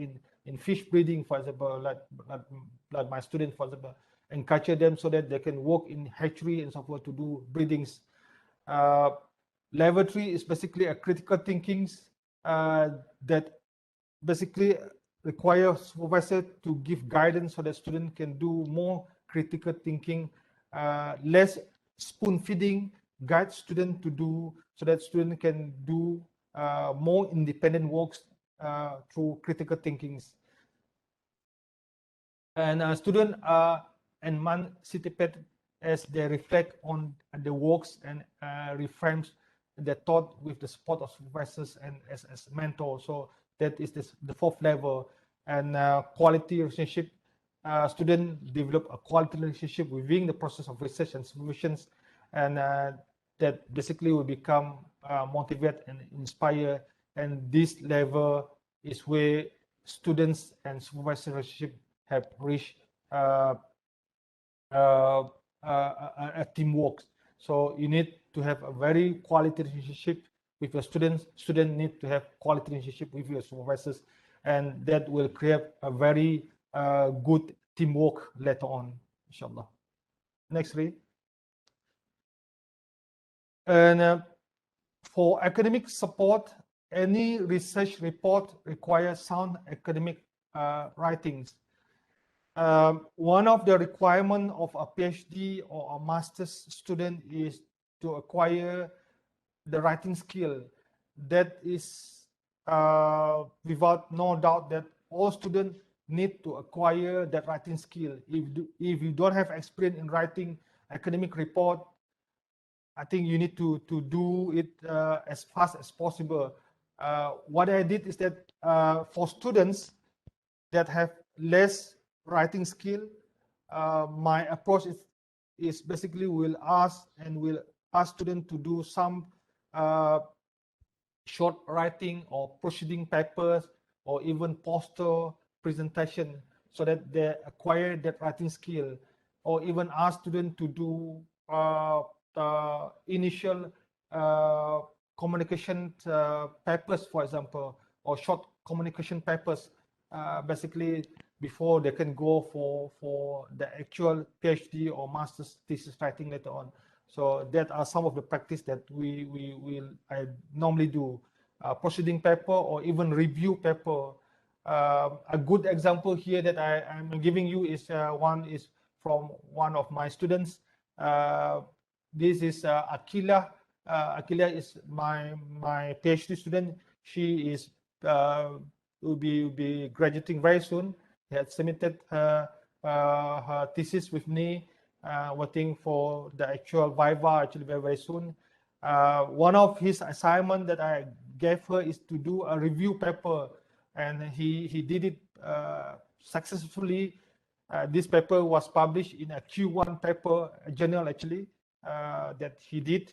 in fish breeding, for example, like my students, for example, encourage them so that they can work in hatchery and so forth to do breedings. Level 3 is basically a critical thinking that basically require supervisor to give guidance so that student can do more critical thinking, less spoon feeding, guide student to do so that student can do more independent works through critical thinkings. And students are emancipated as they reflect on the works and reframes their thought with the support of supervisors and as mentors. So that is the 4th level. And quality relationship, students develop a quality relationship within the process of research and supervisions, and that basically will become motivate and inspire. And this level is where students and supervisor relationship have reached a teamwork. So you need to have a very quality relationship with your students. Students need to have quality relationship with your supervisors. and that will create a very good teamwork later on, inshallah. Next, please. And for academic support, any research report requires sound academic writings. One of the requirements of a PhD or a master's student is to acquire the writing skill. That is without no doubt that all students need to acquire that writing skill. If you don't have experience in writing academic report, I think you need to do it as fast as possible. What I did is that for students that have less writing skill, my approach is basically will ask students to do some short writing or proceeding papers or even poster presentation so that they acquire that writing skill, or even ask students to do initial communication papers, for example, or short communication papers, basically before they can go for the actual PhD or master's thesis writing later on. So that are some of the practice that I normally do. Proceeding paper or even review paper. A good example here that I'm giving you is one is from one of my students. This is Akila. Akila is my PhD student. She is will be graduating very soon. He had submitted her thesis with me, waiting for the actual viva actually very soon. One of his assignment that I gave her is to do a review paper, and he did it successfully. This paper was published in a Q1 paper journal actually that he did.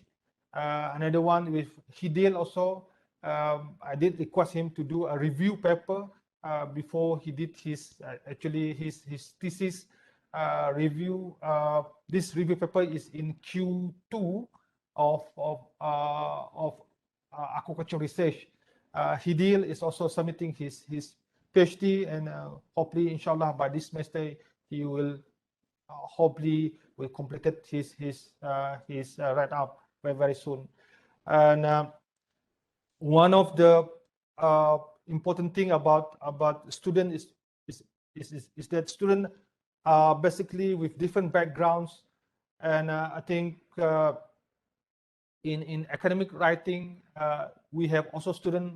Another one with Hidil also. I did request him to do a review paper before he did his his thesis review. This review paper is in Q2 of aquaculture research. Hidil is also submitting his PhD, and hopefully, inshallah, by this semester he will hopefully will complete his write up very soon. And one of the important thing about student is that student are basically with different backgrounds, and I think in academic writing we have also student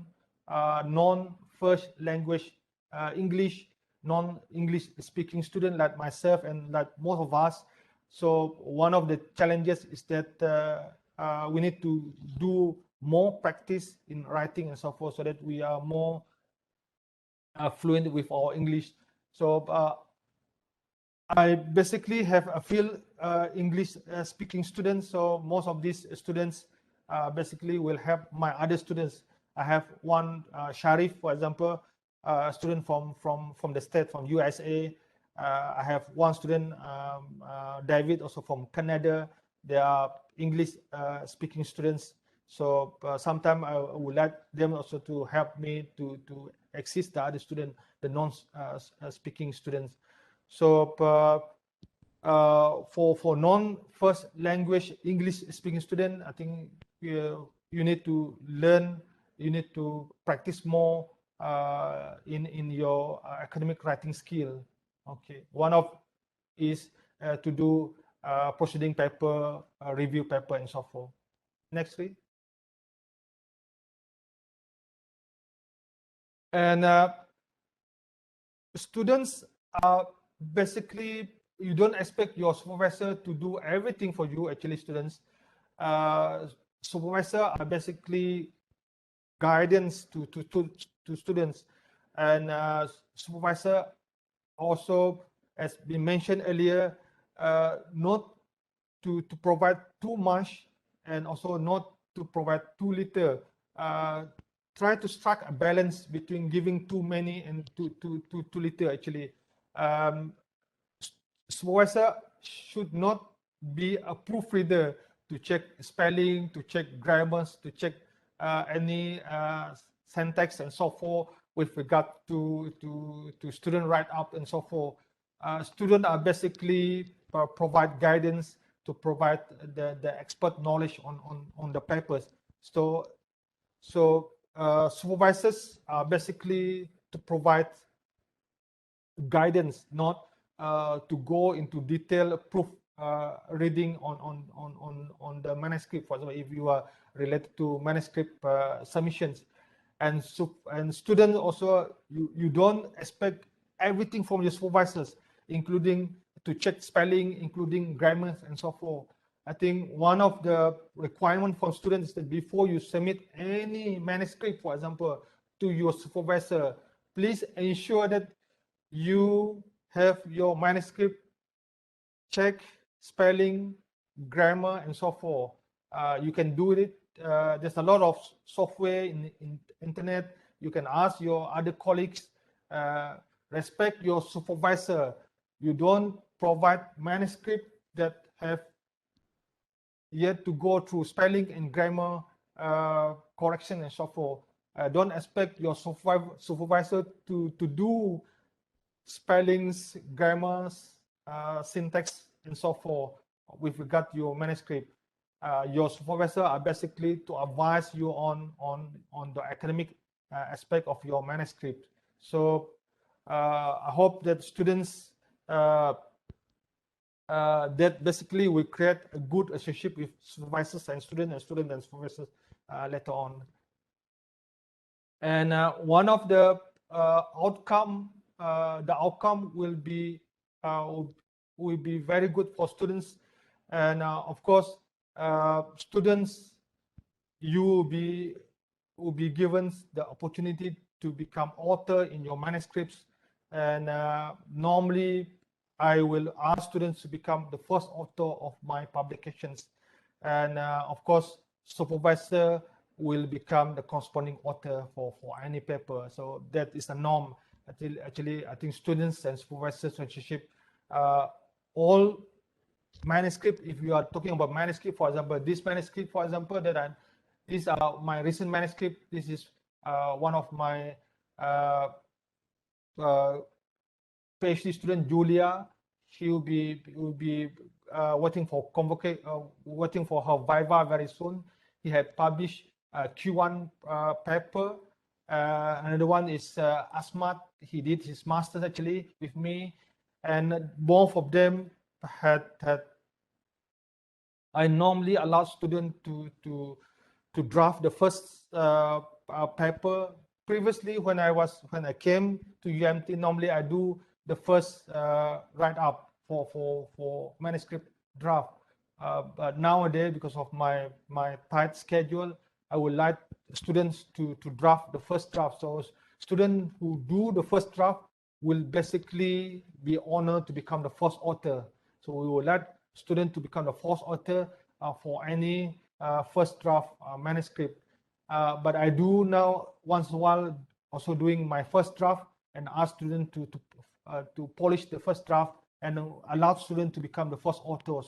non-first language English, non-English speaking student like myself and like most of us. So one of the challenges is that we need to do more practice in writing and so forth, so that we are more fluent with our English. So I basically have a few English speaking students. So most of these students basically will help my other students. I have one Sharif, for example, a student from the state, from USA. I have one student, David, also from Canada. They are English speaking students. So sometimes I would like them also to help me to assist the other student, the non-speaking students. So for non-first language English speaking student, I think you need to learn, you need to practice more in your academic writing skill. Okay, one of is to do proceeding paper, review paper, and so forth. Next, please. And students are basically, you don't expect your supervisor to do everything for you. Actually, students, supervisor are basically guidance to students, and supervisor also, as been mentioned earlier, not to provide too much and also not to provide too little. Try to strike a balance between giving too many and too little. Actually, supervisor should not be a proofreader to check spelling, to check grammars, to check any syntax and so forth. with regard to student write-up and so forth. Students are basically provide guidance to provide the expert knowledge on the papers. So supervisors are basically to provide guidance, not to go into detailed proof reading on the manuscript. For example, if you are related to manuscript submissions, and students also, you don't expect everything from your supervisors, including to check spelling, including grammar and so forth. I think one of the requirements for students is that before you submit any manuscript, for example, to your supervisor, please ensure that you have your manuscript check spelling, grammar, and so forth. You can do it. There's a lot of software in internet. You can ask your other colleagues. Respect your supervisor. You don't provide manuscript that have yet to go through spelling and grammar correction and so forth. Don't expect your supervisor to do spellings, grammars, syntax, and so forth with regard to your manuscript. Your supervisor are basically to advise you on the academic aspect of your manuscript. So I hope that students that basically will create a good relationship with supervisors and students and supervisors later on. And one of the outcome will be very good for students. And of course, students, you will be given the opportunity to become author in your manuscripts. And normally, I will ask students to become the first author of my publications. And of course, supervisor will become the corresponding author for any paper. So that is a norm. Actually, I think students and supervisors relationship, all manuscript, if you are talking about manuscript, for example, this manuscript, for example, that these are my recent manuscript. This is one of my PhD student, Julia. She will be waiting for waiting for her viva very soon. He had published a Q1 paper. Another one is Asmat. He did his master's actually with me, and both of them had. I normally allow students to draft the first paper. Previously, when I came to UMT, normally I do the first write up for manuscript draft. But nowadays, because of my tight schedule, I would like students to draft the first draft. So students who do the first draft will basically be honored to become the first author. So we would like students to become the first author for any first draft manuscript. But I do now once in a while also doing my first draft and ask students to polish the first draft and allow students to become the first author.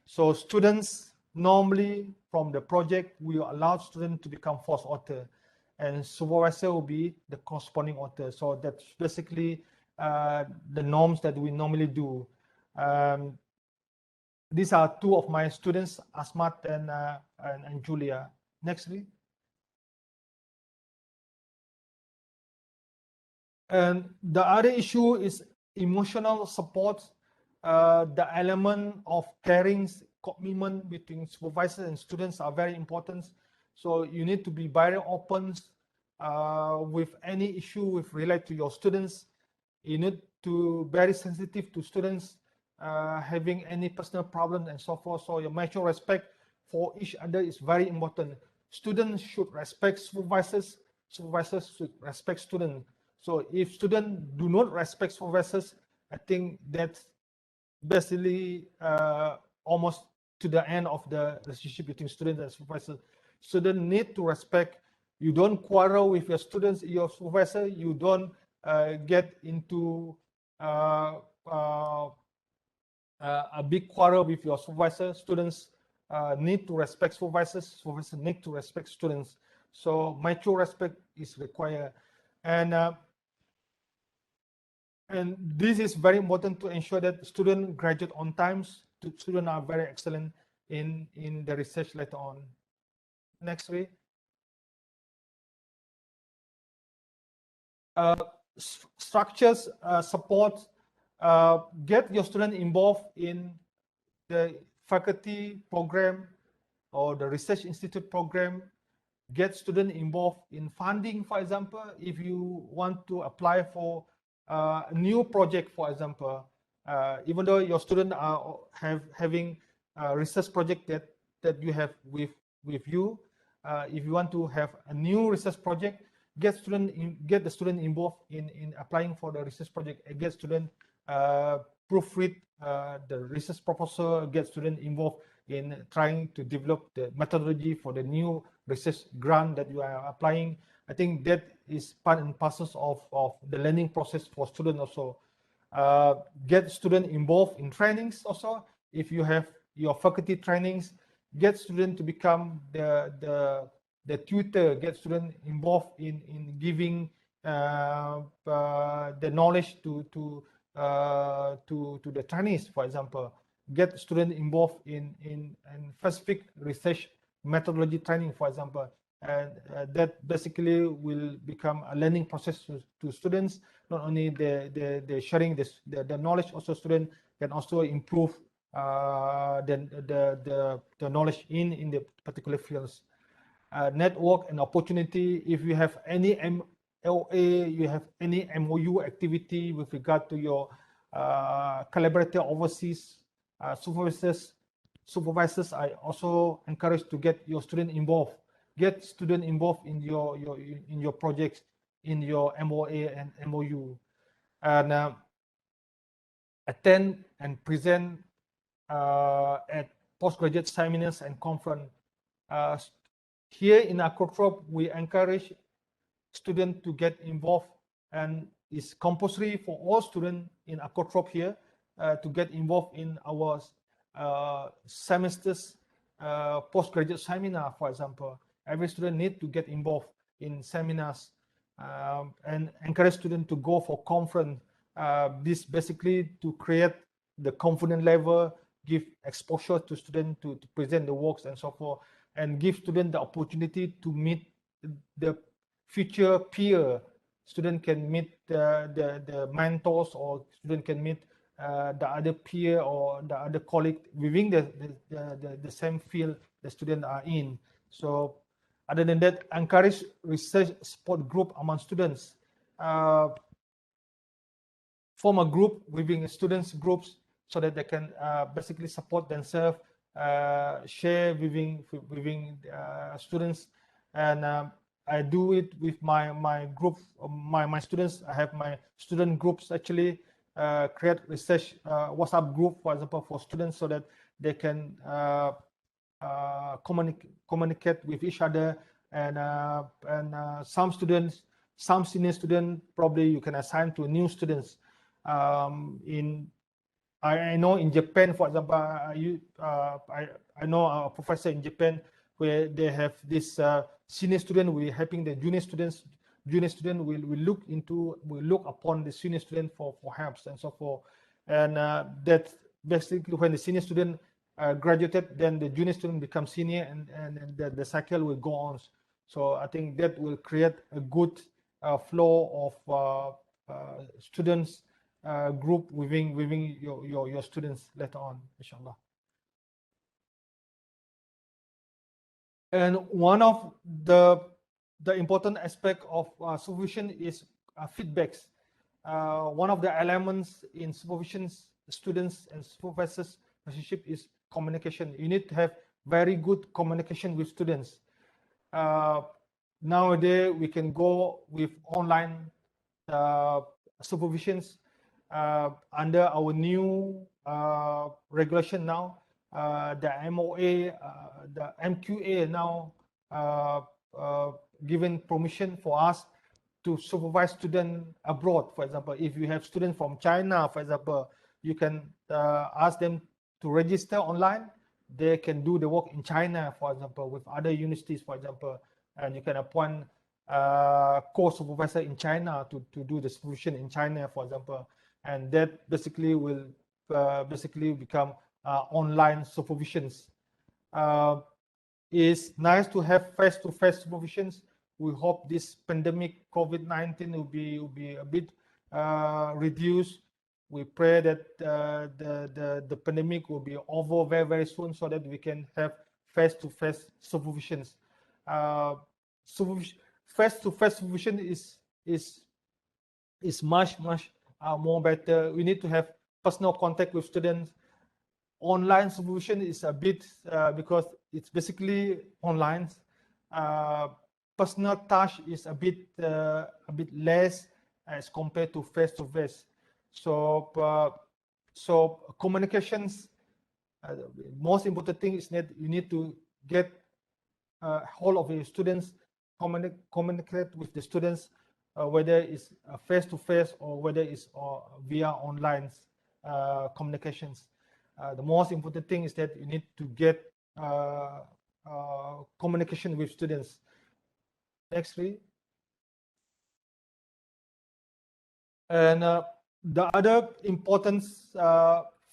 So students normally from the project will allow students to become first author, and supervisor will be the corresponding author. So that's basically the norms that we normally do. These are two of my students, Asmat and Julia. Next, please. And the other issue is emotional support. The element of caring, commitment between supervisors and students are very important. So you need to be very open with any issue with relate to your students. You need to be very sensitive to students having any personal problems and so forth. So your mutual respect for each other is very important. Students should respect supervisors. Supervisors should respect students. So if students do not respect supervisors, I think that's basically almost to the end of the relationship between students and supervisors. Students need to respect. You don't quarrel with your students, your supervisor. You don't get into a big quarrel with your supervisor. Students need to respect supervisors. Supervisors need to respect students. So mutual respect is required. And this is very important to ensure that students graduate on time. Students are very excellent in the research later on. Next week. Structures support, get your student involved in the faculty program or the research institute program, get student involved in funding, for example, if you want to apply for a new project, for example, even though your student are having a research project that you have with you, if you want to have a new research project, get the student involved in applying for the research project, and get student proofread the research proposal, get student involved in trying to develop the methodology for the new research grant that you are applying. I think that is part and parcel of the learning process for students also. Get student involved in trainings also. If you have your faculty trainings, get student to become the tutor, get student involved in giving the knowledge to the trainees, for example. Get student involved in specific research methodology training, for example, and that basically will become a learning process to students. Not only the sharing the knowledge, also student can also improve the knowledge in the particular fields. Network and opportunity. If you have any MOA, you have any MOU activity with regard to your collaborator overseas, supervisors are also encouraged to get your student involved. Get student involved in your projects, in your MOA and MOU, and attend and present at postgraduate seminars and conference. Here in Akuakultur, we encourage students to get involved, and it's compulsory for all students in Akuakultur here to get involved in our semesters postgraduate seminar, for example. Every student need to get involved in seminars, and encourage students to go for conference. This basically to create the confidence level, give exposure to students to present the works and so forth, and give students the opportunity to meet the future peer. Student can meet the mentors, or student can meet the other peer or the other colleague within the same field the students are in. So other than that, encourage research support group among students. Form a group within students groups so that they can basically support themselves, share within students. And I do it with my group, my students. I have my student groups actually create research WhatsApp group, for example, for students, so that they can communicate with each other. And some students, some senior students, probably you can assign to new students. I know in Japan, for example, I know a professor in Japan where they have this senior student will helping the junior students. Junior student will look upon the senior student for helps and so forth. And that basically when the senior student graduated, then the junior student becomes senior, and the cycle will go on. So I think that will create a good flow of students group within your students later on, inshallah. And one of the important aspect of supervision is feedbacks. One of the elements in supervision, students and supervisors relationship is communication. You need to have very good communication with students. Nowadays, we can go with online supervisions under our new regulation now. The MOA, the MQA now given permission for us to supervise students abroad. For example, if you have students from China, for example, you can ask them to register online. They can do the work in China, for example, with other universities, for example, and you can appoint co-supervisor in China to do the supervision in China, for example, and that basically will basically become online supervisions. It's nice to have face-to-face supervisions. We hope this pandemic COVID-19 will be a bit reduced. We pray that the pandemic will be over very, very soon, so that we can have face-to-face supervisions. Face-to-face supervision is much more better. We need to have personal contact with students. Online supervision is a bit because it's basically online. Personal touch is a bit less as compared to face-to-face. So communications. Most important thing is that you need to get hold of your students, communicate with the students, whether it's face-to-face or whether it's via online communications. The most important thing is that you need to get communication with students. Next, please. And the other important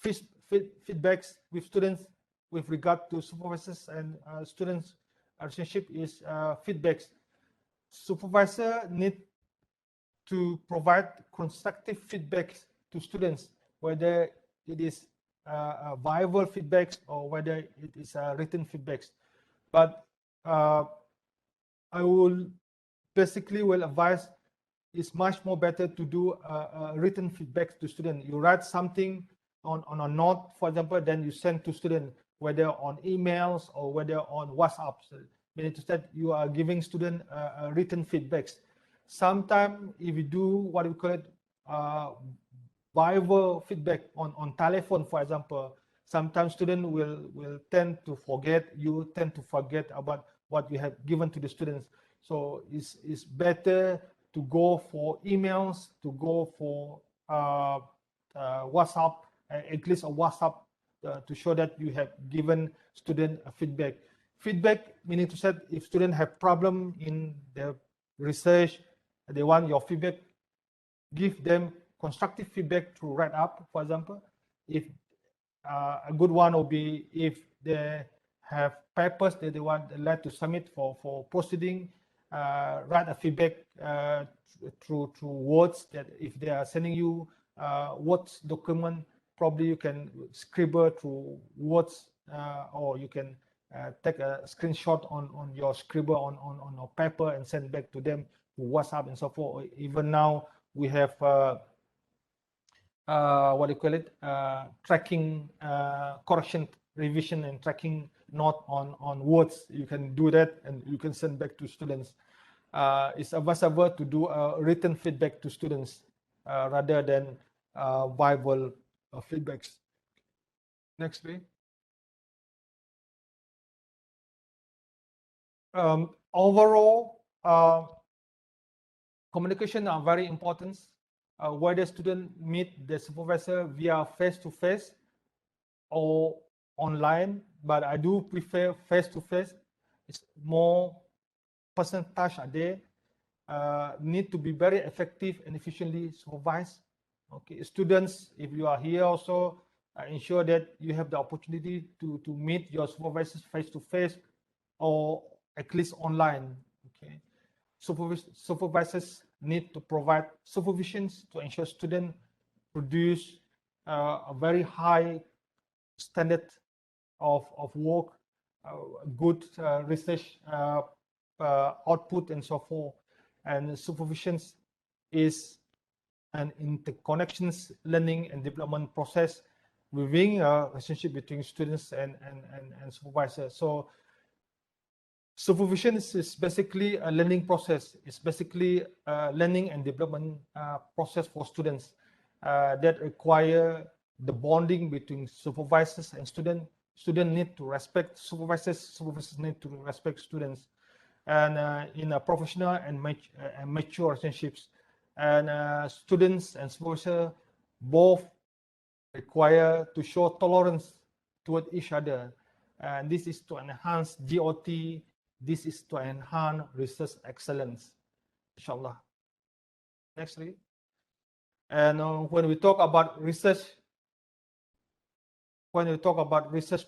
feedbacks with students with regard to supervisors and students relationship is feedbacks. Supervisor need to provide constructive feedbacks to students, whether it is verbal feedbacks or whether it is written feedbacks. But I will basically will advise it's much more better to do written feedbacks to students. You write something on a note, for example, then you send to student, whether on emails or whether on WhatsApp. So, meaning to say you are giving student written feedbacks. Sometimes if you do what we call it verbal feedback on telephone, for example, sometimes students will tend to forget. You tend to forget about what you have given to the students. So it's better to go for emails, to go for WhatsApp, at least a WhatsApp to show that you have given student a feedback. Feedback meaning to say if students have problem in their research, they want your feedback, give them constructive feedback to write up, for example. If a good one will be if they have papers that they want like to submit for proceeding, write a feedback through words. That if they are sending you words document, probably you can scribble through words, or you can take a screenshot on your scribble on your paper and send back to them to WhatsApp and so forth. Even now we have what do you call it, tracking, correction, revision and tracking note on words. You can do that and you can send back to students. It's advisable to do written feedback to students rather than verbal feedbacks. Next, please. Overall, communication are very important. Whether students meet the supervisor via face-to-face or online, but I do prefer face-to-face. It's more personal touch are there. Need to be very effective and efficiently supervised. Okay, students, if you are here also, ensure that you have the opportunity to meet your supervisors face-to-face or at least online. Okay, supervisors need to provide supervisions to ensure students produce a very high standard of work, good research output and so forth. And supervisions is an interconnections learning and development process within a relationship between students and supervisors. So supervision is basically a learning process. It's basically a learning and development process for students that require the bonding between supervisors and students. Students need to respect supervisors. Supervisors need to respect students. And in a professional and mature relationships, and students and supervisors both require to show tolerance toward each other. And this is to enhance GOT. This is to enhance research excellence. inshallah. Next, please. And when we talk about research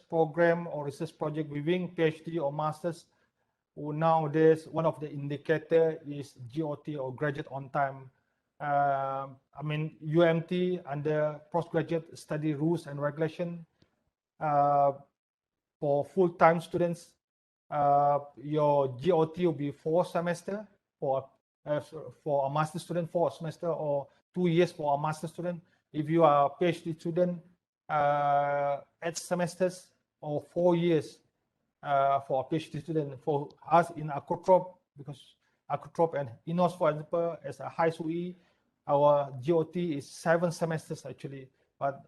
program or research project within PhD or masters, nowadays one of the indicator is GOT or graduate on time. I mean UMT under postgraduate study rules and regulation, for full-time students, your GOT will be 4 semester for a master student, 4 semester, or 2 years for a master student. If you are a PhD student, 8 semesters or 4 years for a PhD student. For us in Akuakultur, because Akuakultur and INOS, for example, as a high SUI, our GOT is 7 semesters actually. But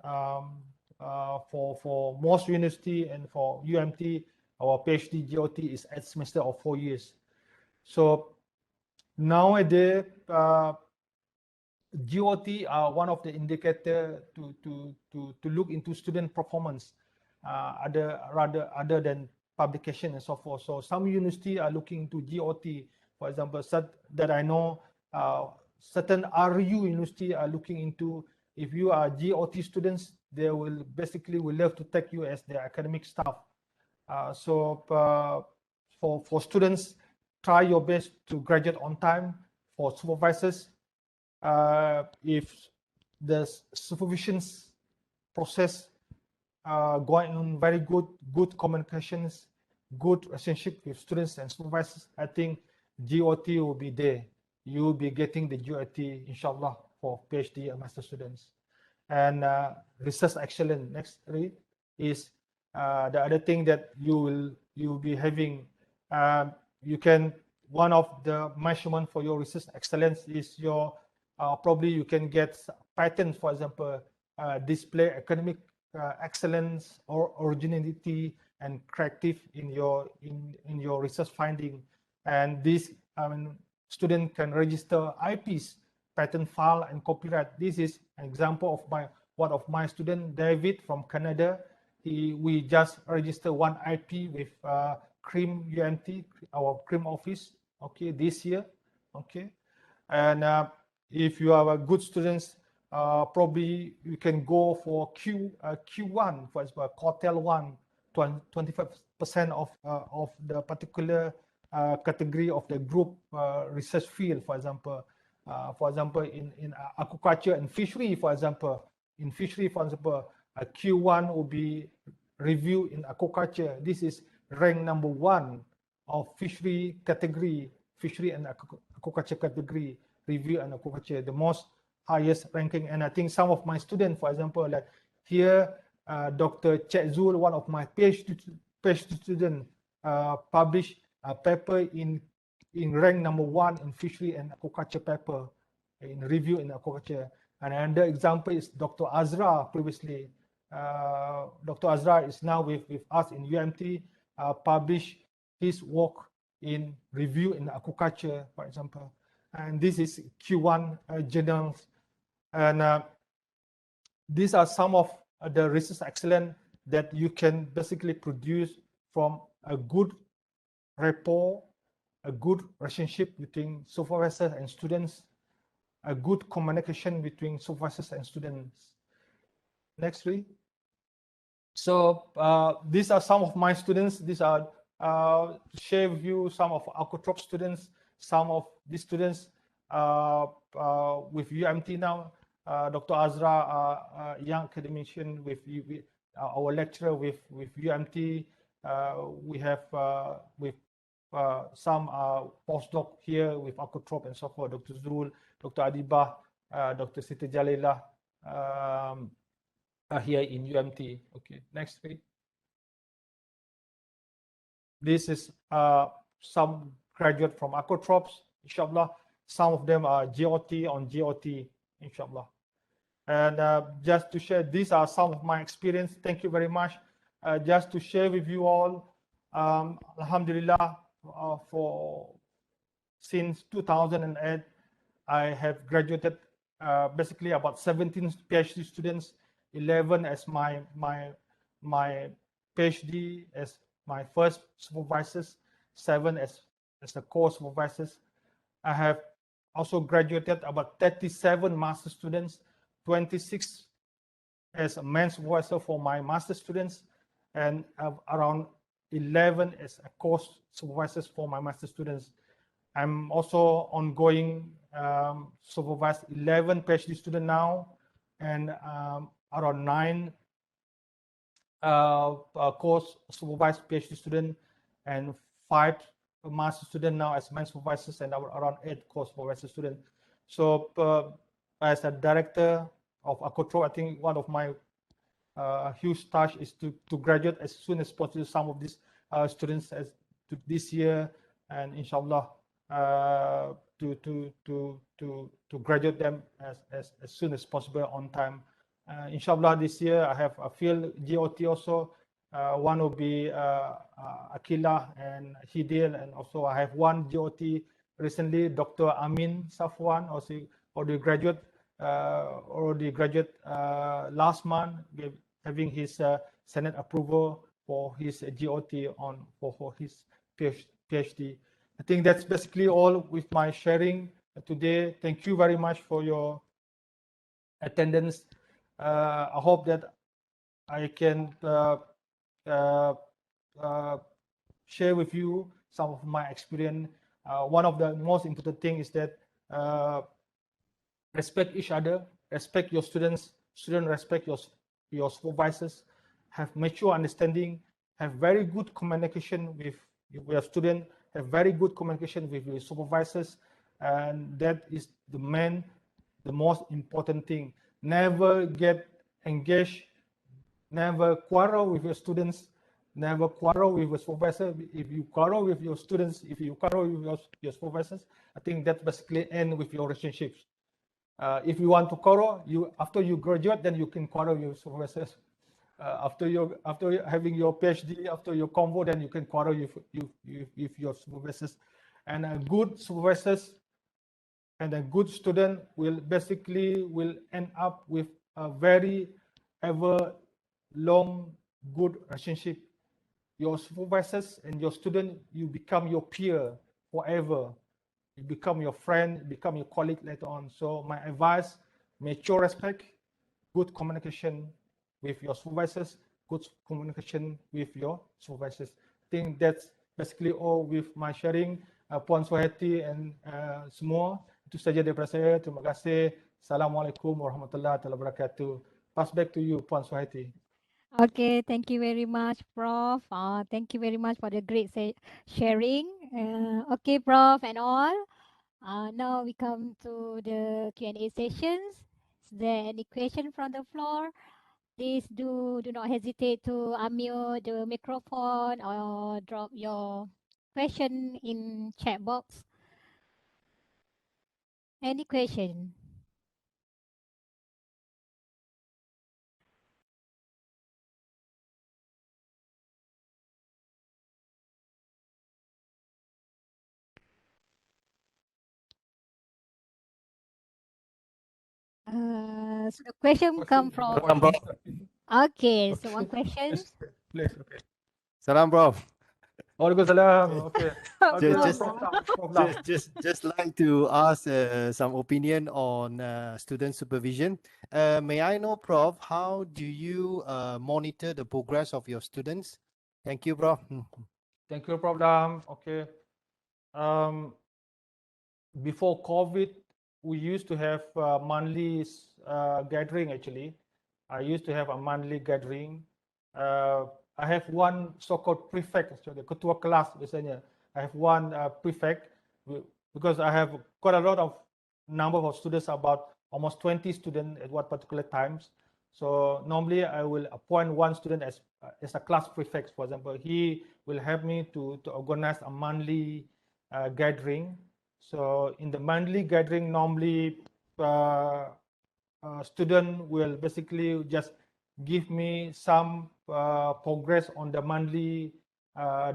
for most university and for UMT, our PhD GOT is 8 semester or 4 years. So nowadays, GOT are one of the indicator to look into student performance, other than publication and so forth. So some university are looking into GOT. For example, that I know, certain RU university are looking into, if you are GOT students, they will basically love to take you as their academic staff. So for students, try your best to graduate on time. For supervisors, if the supervision process going on very good communications, good relationship with students and supervisors, I think GOT will be there. You will be getting the GOT, inshallah, for PhD and master students. And research excellence, next read, is the other thing that you will be having. You can, one of the measurement for your research excellence is your probably you can get patents, for example, display academic excellence or originality and creative in your research finding. And this, student can register IPs, patent file and copyright. This is an example of one of my student, David from Canada. We just registered one IP with CRIM UMT, our CRIM office, okay, this year, okay. And if you are a good students, probably you can go for Q1, for example, quartile 1, 25% of the particular category of the group research field, for example. In aquaculture and fishery, for example. In fishery, for example, Q1 will be review in aquaculture. This is rank number 1 of fishery category, fishery and aquaculture category, review and aquaculture, the most highest ranking. And I think some of my students, for example, like here, Dr. Chet Zul, one of my PhD student, published a paper in rank number 1 in fishery and aquaculture paper, in review in aquaculture. And another example is Dr. Azra previously. Dr. Azra is now with us in UMT, published his work in review in aquaculture, for example. And this is Q1 journals. And these are some of the research excellence that you can basically produce from a good rapport, a good relationship between supervisors and students, a good communication between supervisors and students. Next, please. So these are some of my students. These are to share with you some of Akuakultur students, some of these students with UMT now. Dr. Azra, young academician with our lecturer with UMT. We have with some postdoc here with Akuakultur and so forth. Dr. Zul, Dr. Adibah, Dr. Siti Jalilah here in UMT. Okay, next please. This is some graduate from Akuakultur, inshallah. Some of them are GOT on GOT, inshallah. And just to share, these are some of my experience. Thank you very much. Just to share with you all, alhamdulillah, since 2008, I have graduated basically about 17 PhD students, 11 as my PhD as my first supervisors, 7 as the core supervisors. I have also graduated about 37 master students, 26 as a main supervisor for my master students, and around 11 as a course supervisors for my master students. I'm also ongoing supervise 11 PhD students now, and around 9 course supervised PhD student, and 5 master student now as main supervisors, and around 8 course supervisor student. So as a director of Akuakultur, I think one of my huge task is to graduate as soon as possible some of these students as to this year, and inshallah to graduate them as soon as possible on time. Inshallah, this year I have a field GOT also. One will be Akila and Hidil, and also I have one GOT recently, Dr. Amin Safwan, also already graduate last month, having his Senate approval for his GOT for his PhD. I think that's basically all with my sharing today. Thank you very much for your attendance. I hope that I can share with you some of my experience. One of the most important things is that respect each other, respect your students, respect your supervisors, have mature understanding, have very good communication with your student, have very good communication with your supervisors, and that is the most important thing. Never get engaged, never quarrel with your students, never quarrel with your supervisor. If you quarrel with your students, if you quarrel with your supervisors, I think that basically end with your relationships. If you want to quarrel, after you graduate, then you can quarrel with your supervisors. After having your PhD, after your convo, then you can quarrel with your supervisors. And a good supervisors and a good student will end up with a very ever long good relationship. Your supervisors and your student, you become your peer forever. You become your friend, become your colleague later on. So my advice, mutual respect, good communication with your supervisors, good communication with your supervisors. I think that's basically all with my sharing. Puan Suhaiti and semua, itu saja daripada saya. Terima kasih. Assalamualaikum warahmatullahi wabarakatuh. Pass back to you, Puan Suhaiti. Okay, thank you very much, Prof. Thank you very much for the great sharing. Okay, Prof. and all. Now we come to the Q&A sessions. Is there any question from the floor? Please do not hesitate to unmute the microphone or drop your question in chat box. Any question? So the question come from. Okay, so one question. Please, okay. Salam, Prof. Waalaikumsalam. Okay. Just like to ask some opinion on student supervision. May I know, Prof, how do you monitor the progress of your students? Thank you, Prof. Thank you, Prof. Dam. Okay. Before COVID, we used to have monthly gathering. Actually, I used to have a monthly gathering. I have one so-called prefect, so the ketua kelas biasanya. I have one prefect because I have quite a lot of number of students, about almost 20 students at one particular times. So normally I will appoint one student as a class prefect. For example, he will help me to organize a monthly gathering. So in the monthly gathering, normally student will basically just give me some progress on the monthly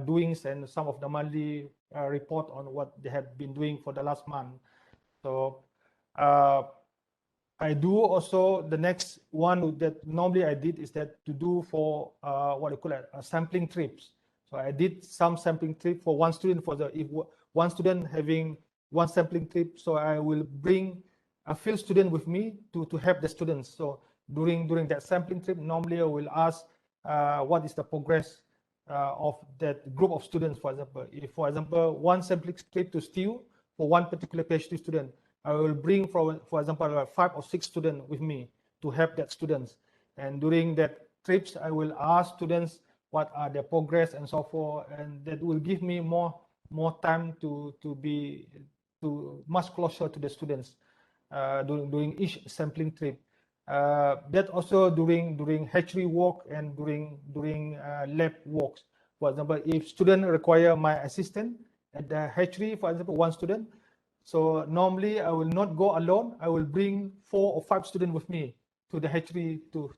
doings and some of the monthly report on what they have been doing for the last month. So I do also the next one that normally I did is that to do for what I call it sampling trips. So I did some sampling trip for one student if one student having one sampling trip. So I will bring a field student with me to help the students. So during that sampling trip, normally I will ask what is the progress of that group of students. For example, if for example one sampling trip to stew for one particular PhD student, I will bring for example 5 or 6 students with me to help that students. And during that trips, I will ask students what are their progress and so forth, and that will give me more time to be much closer to the students during each sampling trip. That also during hatchery work and during lab works. For example, if student require my assistant at the hatchery, for example, one student, so normally I will not go alone. I will bring 4 or 5 students with me to the hatchery to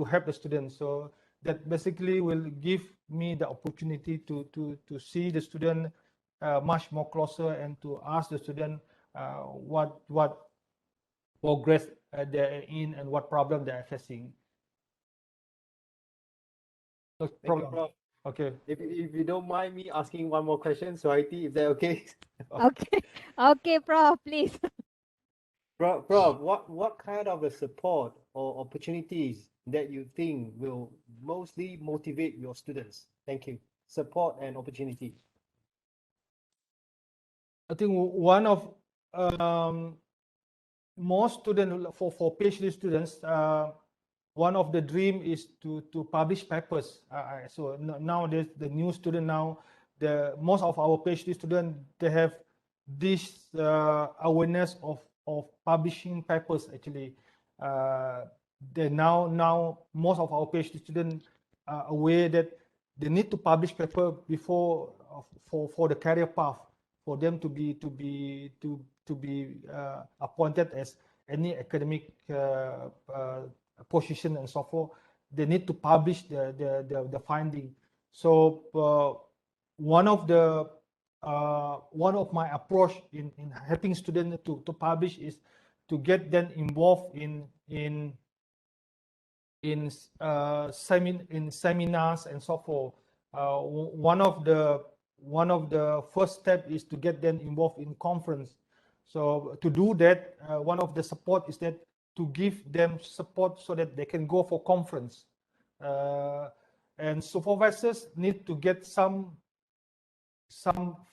help the students. So that basically will give me the opportunity to see the student much more closer and to ask the student what progress they're in and what problem they're facing. No Thank you, problem. Prof. Okay. If you don't mind me asking one more question, so IT, is that okay? Okay, okay, Prof, please. Prof, what kind of the support or opportunities that you think will mostly motivate your students? Thank you. Support and opportunity. I think one of most students for PhD students, one of the dream is to publish papers. So nowadays the new student now, most of our PhD students, they have this awareness of publishing papers actually. They now most of our PhD students are aware that they need to publish paper before for the career path, for them to be appointed as any academic position and so forth. They need to publish the finding. So one of my approach in helping students to publish is to get them involved in seminars and so forth. One of the first step is to get them involved in conference. So to do that, one of the support is that to give them support so that they can go for conference. And supervisors need to get some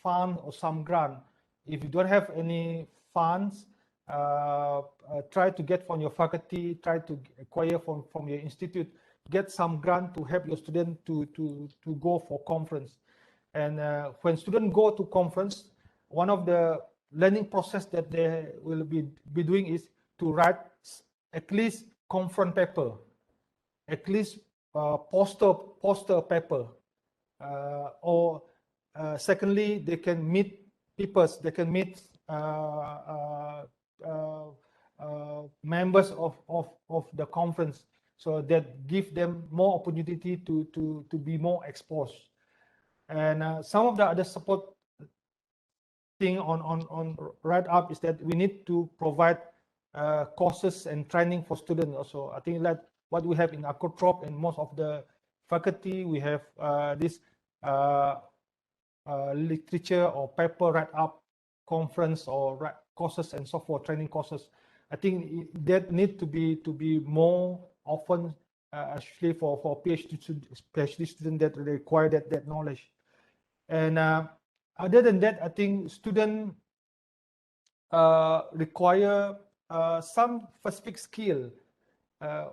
fund or some grant. If you don't have any funds, try to get from your faculty, try to acquire from your institute, get some grant to help your student to go for conference. And when students go to conference, one of the learning process that they will be doing is to write at least conference paper, at least poster paper, or secondly, they can meet people, they can meet members of the conference, so that give them more opportunity to be more exposed. And some of the other support thing on right up is that we need to provide courses and training for students also. I think that what we have in Akuakultur and most of the faculty, we have this literature or paper write-up conference or courses and so forth, training courses. I think that need to be more often, actually for PhD students that require that knowledge. And other than that, I think students require some specific skill.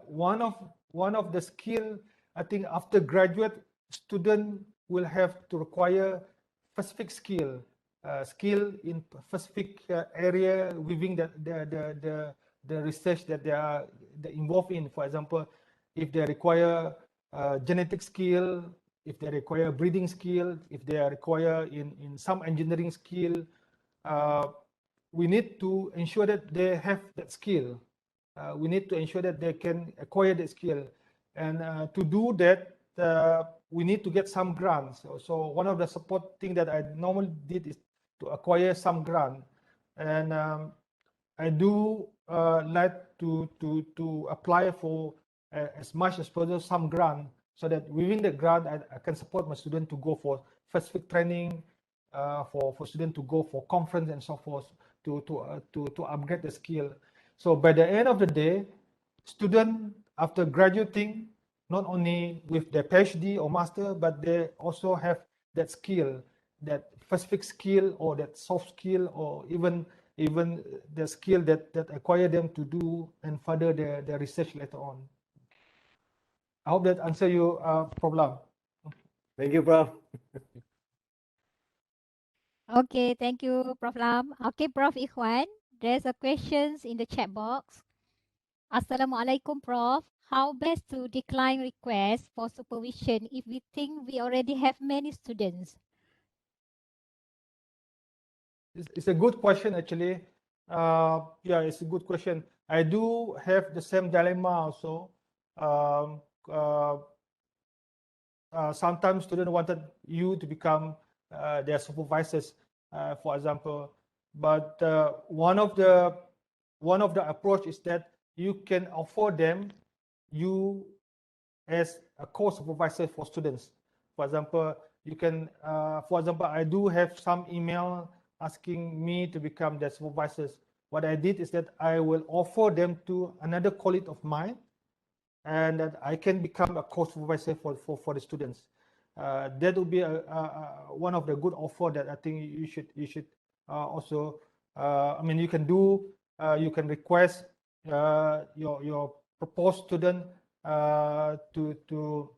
One of the skill, I think after graduate, student will have to require specific skill in specific area within the research that they are involved in. For example, if they require genetic skill, if they require breeding skill, if they require in some engineering skill, we need to ensure that they have that skill. We need to ensure that they can acquire that skill, and to do that, we need to get some grants. So one of the support thing that I normally did is to acquire some grant, and I do like to apply for as much as possible some grant, so that within the grant I can support my student to go for specific training, for students to go for conference and so forth to upgrade the skill. So by the end of the day, student after graduating, not only with their PhD or master, but they also have that skill, that specific skill or that soft skill, or even the skill that acquire them to do and further their research later on. I hope that answer your problem. Thank you, Prof. Okay, thank you, Prof. Lam. Okay, Prof. Ikhwan, there's a questions in the chat box. Assalamualaikum, Prof. How best to decline requests for supervision if we think we already have many students? It's a good question, actually. Yeah, it's a good question. I do have the same dilemma also. Um, uh, Sometimes students wanted you to become their supervisors, for example. But one of the approach is that you can offer them you as a co-supervisor for students. For example, you can, for example, I do have some email asking me to become their supervisors. What I did is that I will offer them to another colleague of mine, and that I can become a co-supervisor for the students. That would be one of the good offer that I think you should also. I mean, you can do. You can request your proposed student to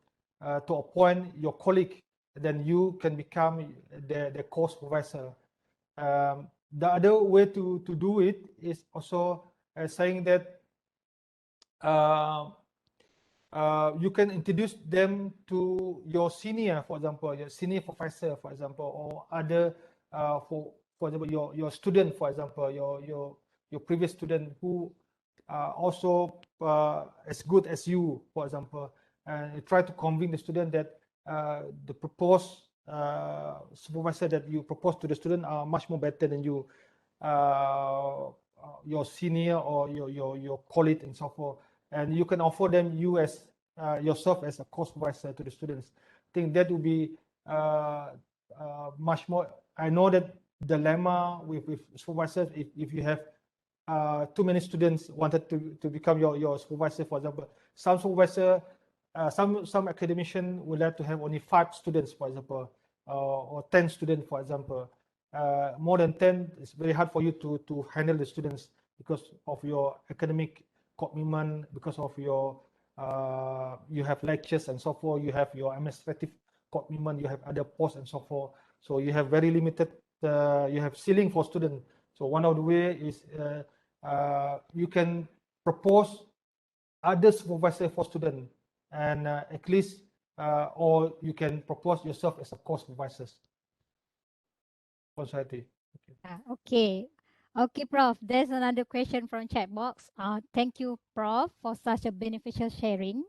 appoint your colleague. Then you can become the co-supervisor. The other way to do it is also saying that you can introduce them to your senior, for example, your senior professor, for example, or other for example your student, for example, your previous student who are also as good as you, for example, and you try to convince the student that the proposed supervisor that you propose to the student are much more better than you, your senior or your colleague and so forth, and you can offer them you as yourself as a co-supervisor to the students. I think that would be much more. I know that dilemma with supervisors, if you have too many students wanted to become your supervisor, for example, some supervisor, some academician would like to have only 5 students, for example, or 10 students, for example. More than 10, it's very hard for you to handle the students because of your academic commitment, because of your you have lectures and so forth, you have your administrative commitment, you have other posts and so forth. So you have very limited, you have ceiling for students. So one of the way is you can propose other supervisor for student, and at least, or you can propose yourself as a co-supervisor for society. Okay. Okay, Prof. There's another question from chat box. Thank you, Prof, for such a beneficial sharing.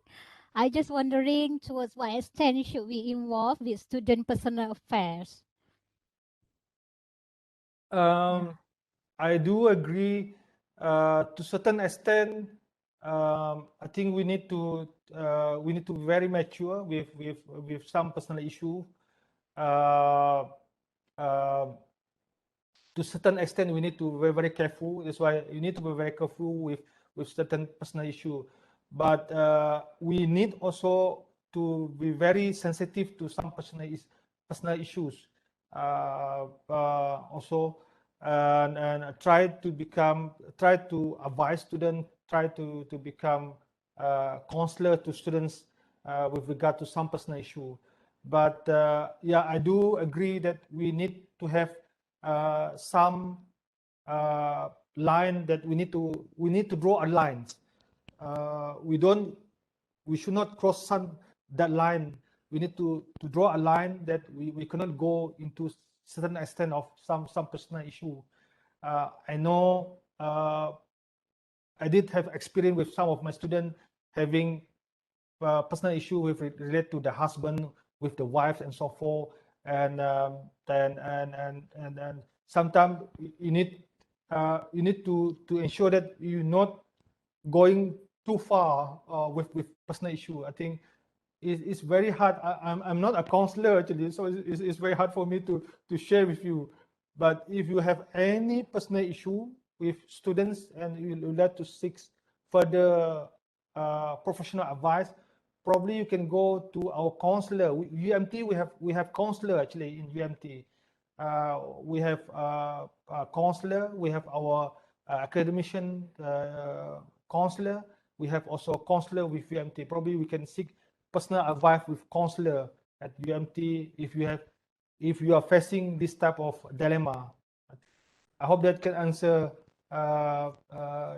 I just wondering towards what extent should we involve with student personal affairs? I do agree to certain extent. I think we need to be very mature with some personal issue. To certain extent, we need to be very careful. That's why you need to be very careful with certain personal issue. But we need also to be very sensitive to some personal issues. Also, and try to advise students, try to become counselor to students with regard to some personal issue. But yeah, I do agree that we need to have some line that we need to draw a line. We should not cross that line. We need to draw a line that we cannot go into certain extent of some personal issue. I know I did have experience with some of my students having personal issue with related to the husband, with the wife, and so forth. And sometimes you need to ensure that you're not going too far with personal issue. I think it's very hard. I'm not a counselor actually, so it's very hard for me to share with you. But if you have any personal issue with students and you would like to seek further professional advice, probably you can go to our counselor. UMT, we have counselor actually in UMT. We have a counselor. We have our academician counselor. We have also a counselor with UMT. Probably we can seek personal advice with counselor at UMT if you are facing this type of dilemma. I hope that can answer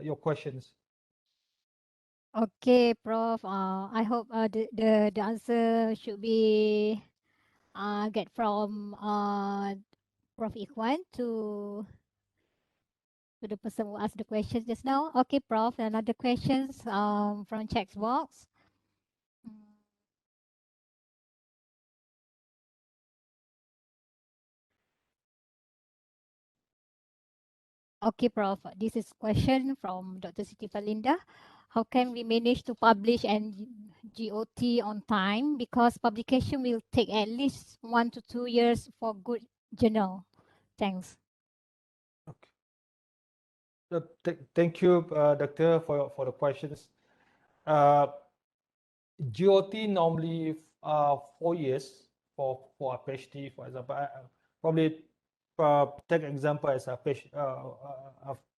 your questions. Okay, Prof. I hope the answer should be get from Prof. Ikhwan to the person who asked the question just now. Okay, Prof. Another questions from chat box. Okay, Prof. This is question from Dr. Siti Falinda. How can we manage to publish and GOT on time? Because publication will take at least 1 to 2 years for good journal. Thanks. Okay. So thank you, Doctor, for the questions. GOT normally 4 years for a PhD, for example. Probably take example as a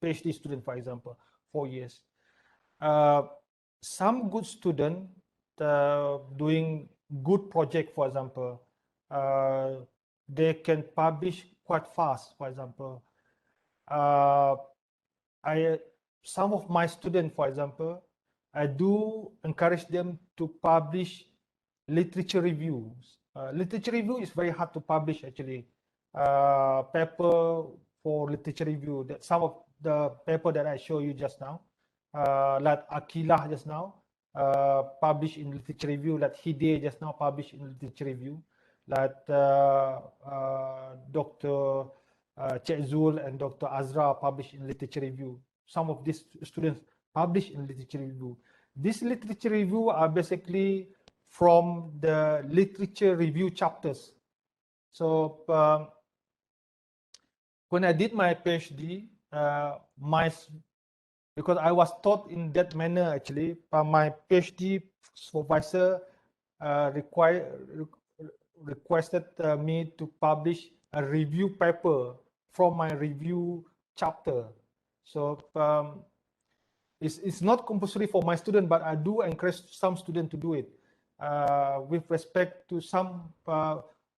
PhD student, for example, 4 years. Some good student doing good project, for example, they can publish quite fast. For example, some of my students, for example, I do encourage them to publish literature reviews. Literature review is very hard to publish actually. Paper for literature review. That some of the paper that I show you just now, like Akilah just now, published in literature review. Like Hide just now published in literature review. Like Dr. Cik Zul and Dr. Azra published in literature review. Some of these students published in literature review. These literature review are basically from the literature review chapters. So when I did my PhD, because I was taught in that manner actually, my PhD supervisor requested me to publish a review paper from my review chapter. So it's not compulsory for my student, but I do encourage some students to do it. With respect to some,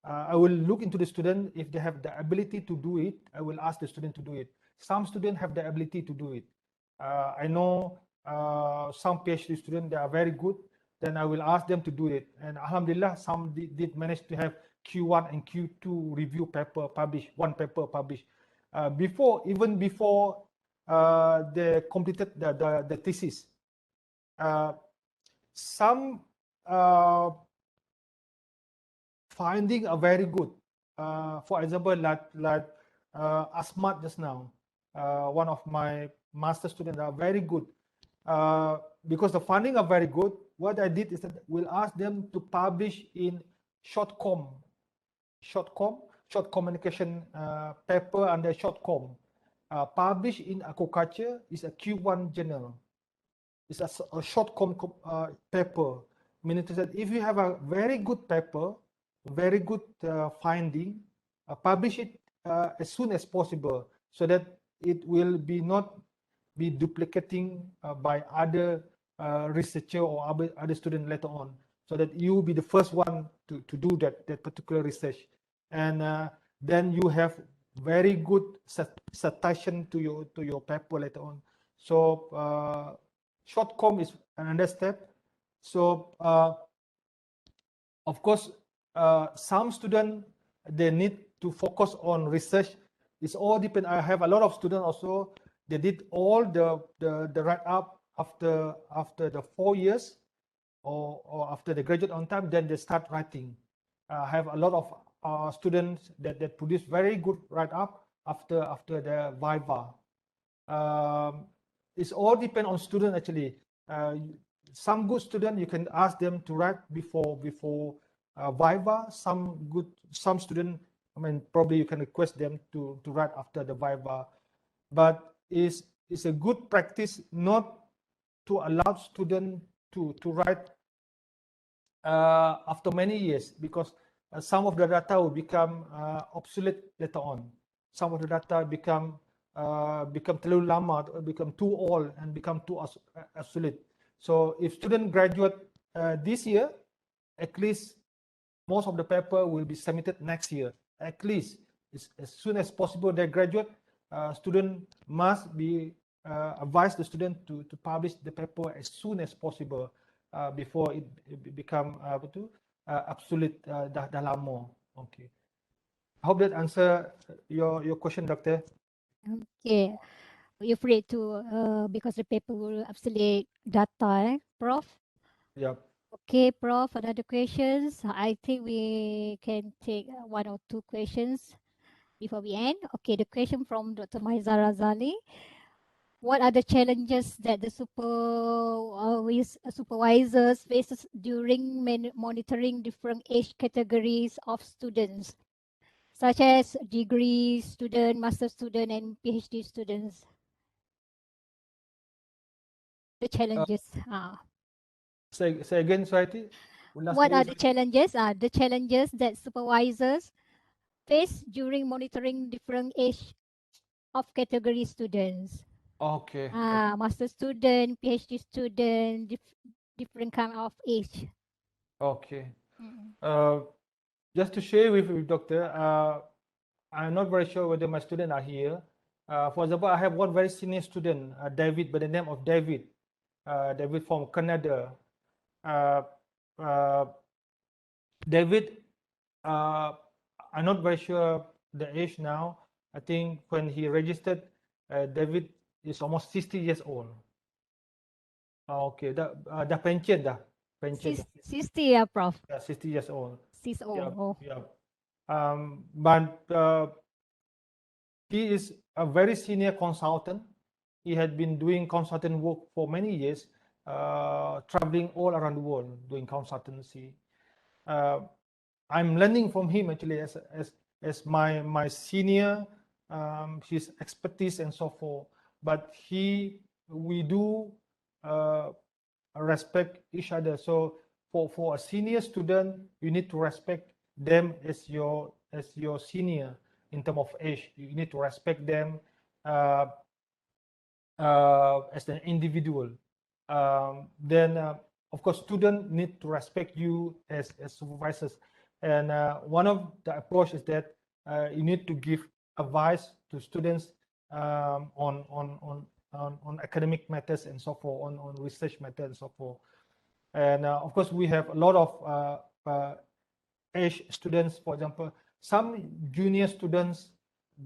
I will look into the student. If they have the ability to do it, I will ask the student to do it. Some students have the ability to do it. I know some PhD students, they are very good, then I will ask them to do it. And Alhamdulillah, some did manage to have Q1 and Q2 review paper published, one paper published. Even before they completed the thesis. Some finding are very good. For example, like Asmat just now, one of my master students are very good. Because the funding are very good, what I did is that we'll ask them to publish in short communication paper under short-com. Published in Akuakultur is a Q1 journal. It's a short-com paper. Meaning that if you have a very good paper, very good finding, publish it as soon as possible so that it will not be duplicating by other researcher or other student later on, so that you will be the first one to do that particular research, and then you have very good citation to your paper later on. So short com is another step. So of course, some students, they need to focus on research. It's all depend. I have a lot of students also. They did all the write up after the 4 years or after they graduate on time. Then they start writing. I have a lot of students that produce very good write up after the viva. It's all depend on student actually. some good student you can ask them to write before Viva. Some student, I mean, probably you can request them to write after the Viva, but it's a good practice not to allow student to write after many years, because some of the data will become obsolete later on. Some of the data become terlalu lama, become too old and become too obsolete. So if student graduate this year, at least most of the paper will be submitted next year. At least as soon as possible they graduate, student must be advise the student to publish the paper as soon as possible before it become obsolete dah lama. Okay. I hope that answer your question, Doctor. Okay. You're afraid to because the paper will obsolete data, Prof? Yep. Okay, Prof. Another questions. I think we can take one or two questions before we end. Okay, the question from Dr. Maizara Zali. What are the challenges that the supervisors faces during monitoring different age categories of students, such as degree student, master student, and PhD students? The challenges. Say again, Swati. What are the challenges? The challenges that supervisors face during monitoring different age of category students. Okay. Master student, PhD student, different kind of age. Okay. Just to share with you, Doctor, I'm not very sure whether my students are here. For example, I have one very senior student, David, by the name of David. David from Canada. David, I'm not very sure the age now. I think when he registered, David is almost 60 years old. Okay, dah pension dah. Pension. 60 ya, Prof. 60 years old. 60 Yeah, oh. yeah. But he is a very senior consultant. He had been doing consultant work for many years, traveling all around the world doing consultancy. I'm learning from him actually as my senior, his expertise and so forth. But we do respect each other. So for a senior student, you need to respect them as your senior in terms of age. You need to respect them as an individual. Then of course, students need to respect you as supervisors. And one of the approach is that you need to give advice to students on academic matters and so forth, on research matters and so forth. And of course, we have a lot of age students. For example, some junior students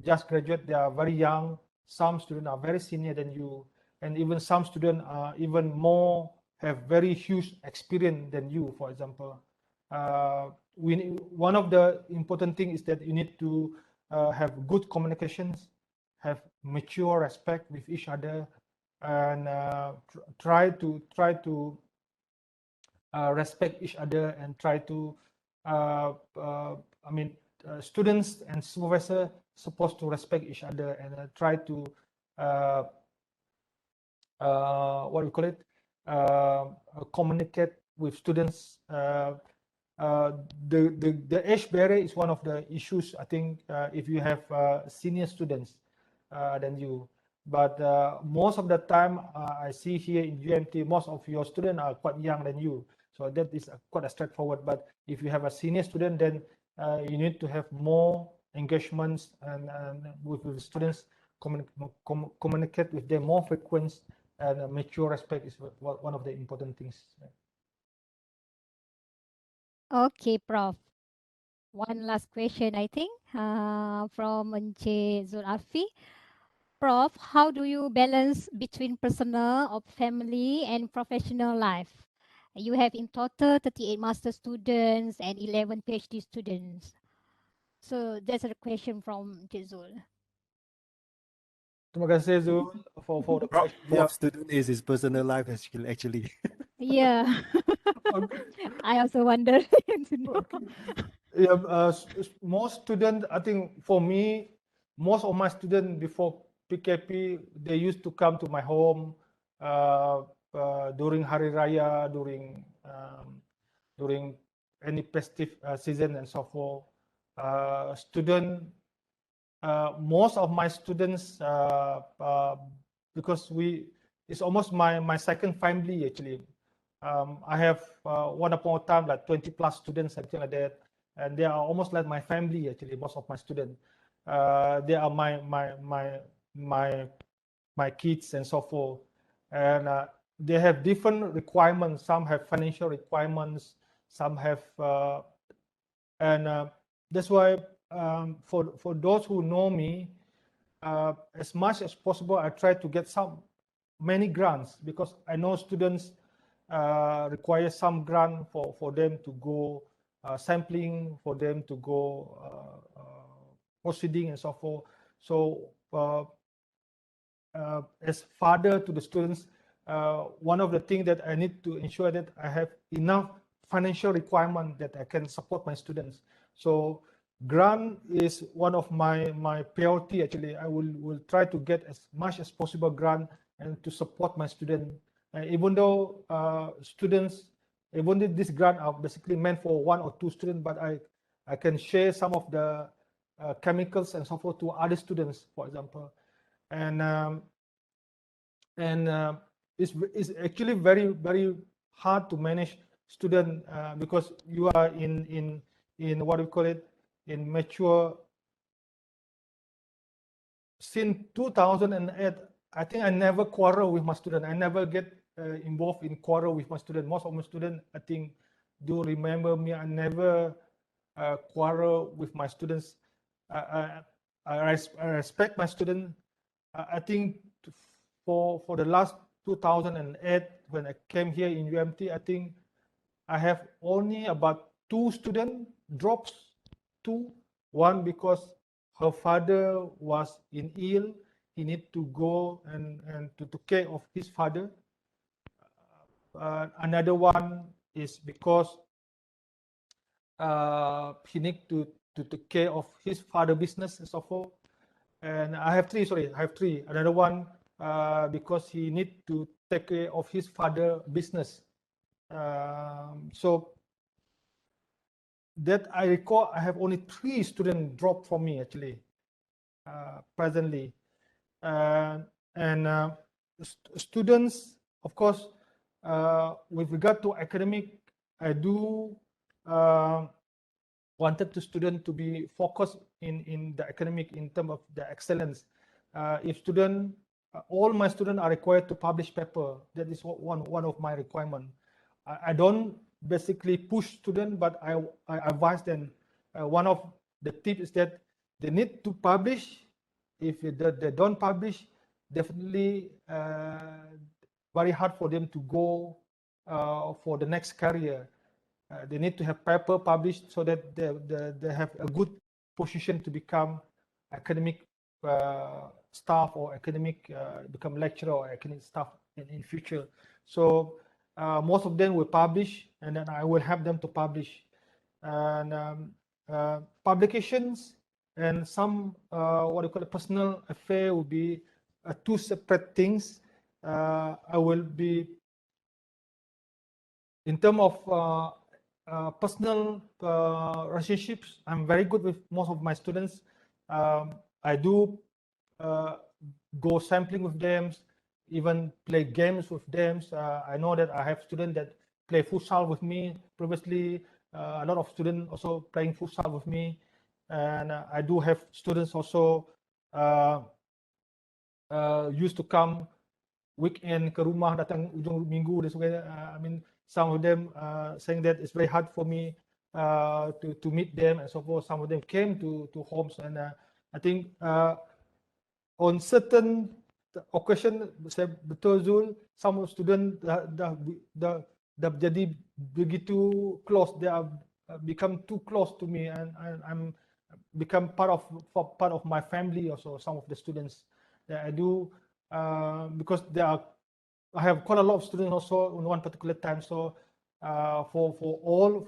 just graduate, they are very young. Some students are very senior than you, and even some students are even more, have very huge experience than you. For example, one of the important things is that you need to have good communications, have mature respect with each other, and try to respect each other, and try to students and supervisor supposed to respect each other, and try to what we call it, communicate with students. The age barrier is one of the issues, I think, if you have senior students than you. But most of the time, I see here in UMT, most of your students are quite young than you. So that is quite a straightforward. But if you have a senior student, then you need to have more engagements and with the students, communicate with them more frequent, and mature respect is one of the important things. Okay, Prof. One last question, I think, from Encik Zulaffi. Prof, how do you balance between personal or family and professional life? You have in total 38 master students and 11 PhD students. So that's a question from Encik Zul. Terima kasih Zul for the Prof, question. Yeah. student is his personal life actually. Yeah, Okay. I also wonder to know. Okay. Yeah, most students, I think for me, most of my students before PKP, they used to come to my home uh, during Hari Raya, during any festive season and so forth. Student, most of my students, because it's almost my second family actually. I have one upon a time like 20 plus students, something like that, and they are almost like my family actually. Most of my students, they are my my kids and so forth, and they have different requirements. Some have financial requirements, some have, and that's why for those who know me, as much as possible, I try to get many grants because I know students require some grant for them to go sampling, for them to go proceeding and so forth. So as father to the students, one of the things that I need to ensure that I have enough financial requirement that I can support my students. So grant is one of my priority actually. I will try to get as much as possible grant and to support my student. Even though even though this grant are basically meant for one or two students, but I can share some of the chemicals and so forth to other students, for example. And it's actually very hard to manage student because you are in what we call it, in mature. Since 2008, I think I never quarrel with my student. I never get involved in quarrel with my student. Most of my student, I think, do remember me. I never quarrel with my students. I, I respect my student. I think for the last 2008, when I came here in UMT, I think I have only about two student drops. Two, one because her father was in ill. He need to go and to care of his father. Another one is because he need to take care of his father business and so forth. And I have three. Sorry, I have three. Another one because he need to take care of his father business. So that I recall, I have only three students drop from me actually presently. And students, of course, with regard to academic, I do wanted the student to be focused in the academic in terms of the excellence. If student, all my students are required to publish paper. That is one of my requirement. I don't basically push student, but I advise them. One of the tips is that they need to publish. If they don't publish, definitely very hard for them to go for the next career. They need to have paper published so that they have a good position to become academic staff or academic become lecturer or academic staff in future. So most of them will publish, and then I will help them to publish. And publications and some what you call a personal affair will be two separate things. I will be in terms of personal relationships. I'm very good with most of my students. I do go sampling with them, even play games with them. I know that I have students that play futsal with me previously. A lot of students also playing futsal with me, and I do have students also used to come weekend ke rumah, datang ujung minggu dan sebagainya. I mean, some of them saying that it's very hard for me to meet them and so forth. Some of them came to homes, and I think on certain occasion, saya betul Zul, some student dah jadi begitu close. They are become too close to me, and I'm become part of my family also. Some of the students that I do because they are I have quite a lot of students also in one particular time. So for all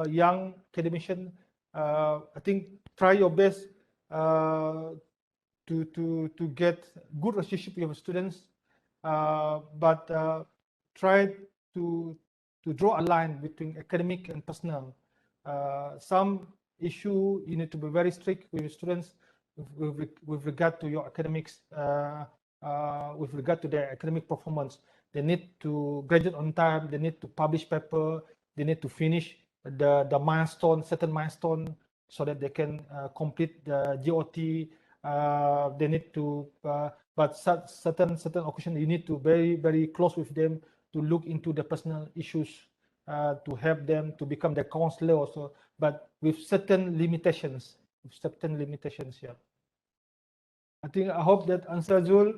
young academician, I think try your best to get good relationship with students, but try to draw a line between academic and personal. Some issue you need to be very strict with students with regard to your academics, with regard to their academic performance. They need to graduate on time. They need to publish paper. They need to finish the milestone, certain milestone, so that they can complete the GOT. They need to, but certain occasion you need to very close with them to look into the personal issues, to help them to become their counselor also, but with certain limitations. Yeah. I hope that answers your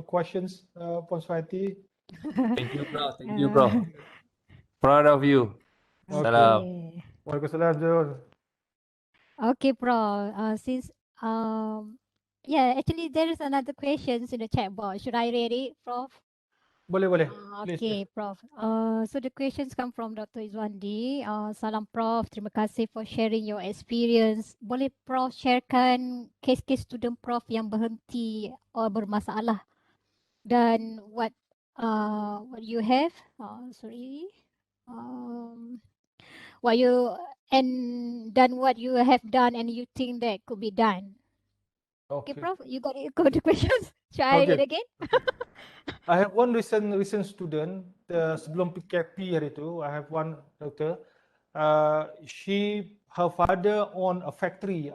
questions, Ponswati. Thank you, bro. Thank you, bro. Proud of you. Salam. Okay. Waalaikumsalam, Zul. Okay, Prof. Since yeah, actually there is another questions in the chat box. Should I read it, Prof? Boleh, please. Okay, Prof. So the questions come from Dr. Izwandi. Salam, Prof. Terima kasih for sharing your experience. Boleh Prof sharekan kes-kes student Prof yang berhenti or bermasalah dan what you have? Sorry. Um, what you and done what you have done and you think that could be done. Okay, Prof, you got the questions. Shall I read again? I have one recent student sebelum PKP hari itu. I have one doctor. Her father own a factory.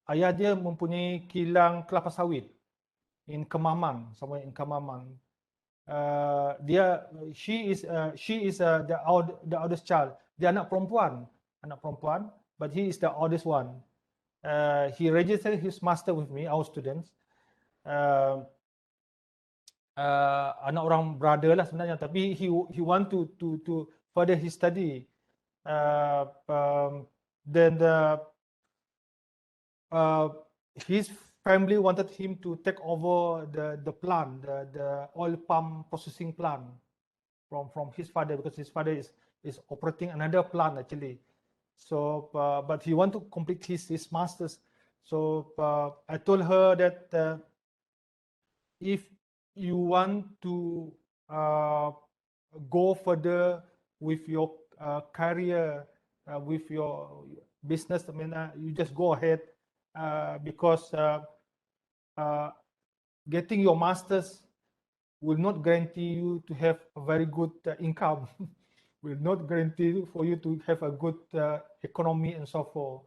Ayah dia mempunyai kilang kelapa sawit in Kemamang, somewhere in Kemamang. She is the oldest child. Dia anak perempuan, but he is the oldest one. He registered his master with me, our students. Anak orang brother lah sebenarnya, tapi he want to further his study. Then his family wanted him to take over the plant, the oil palm processing plant from his father, because his father is operating another plant actually. So but he want to complete his masters. So I told her that if you want to go further with your career, with your business, I mean, you just go ahead, because getting your masters will not guarantee you to have a very good income, will not guarantee for you to have a good economy and so forth.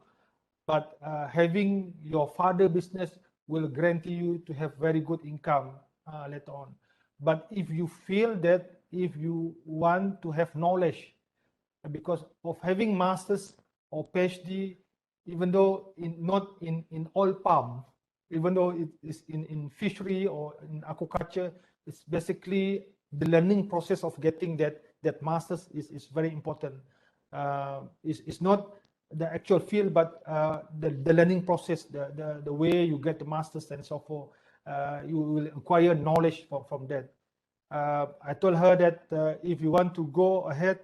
But having your father business will guarantee you to have very good income later on. But if you feel that if you want to have knowledge, because of having masters or PhD, even though not in oil palm, even though it is in fishery or in aquaculture, it's basically the learning process of getting that masters is very important. It's not the actual field, but the learning process, the way you get the masters and so forth. You will acquire knowledge from that. I told her that if you want to go ahead,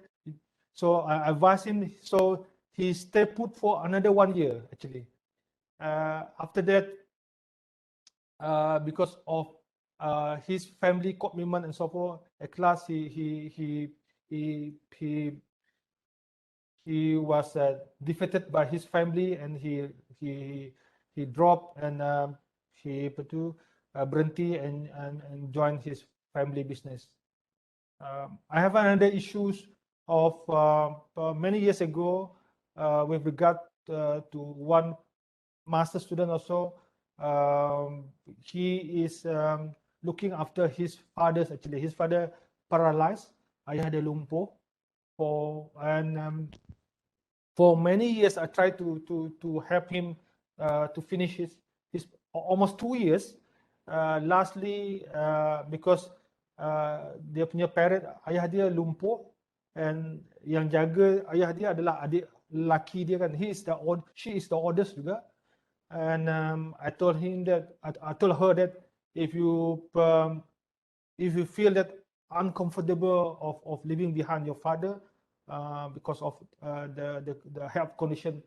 so I advised him. So he stayed put for another 1 year actually. After that, because of his family commitment and so forth, at last he was defeated by his family, and he dropped, and he berhenti and joined his family business. I have another issues of many years ago with regard to one master student also. He is looking after his father's, actually his father paralyzed, ayah dia lumpuh, for many years I tried to help him to finish his almost 2 years. Lastly, because dia punya parent, ayah dia lumpuh, and yang jaga ayah dia adalah adik lelaki dia kan. She is the oldest juga, and I told her that if you if you feel that uncomfortable of leaving behind your father because of the health condition,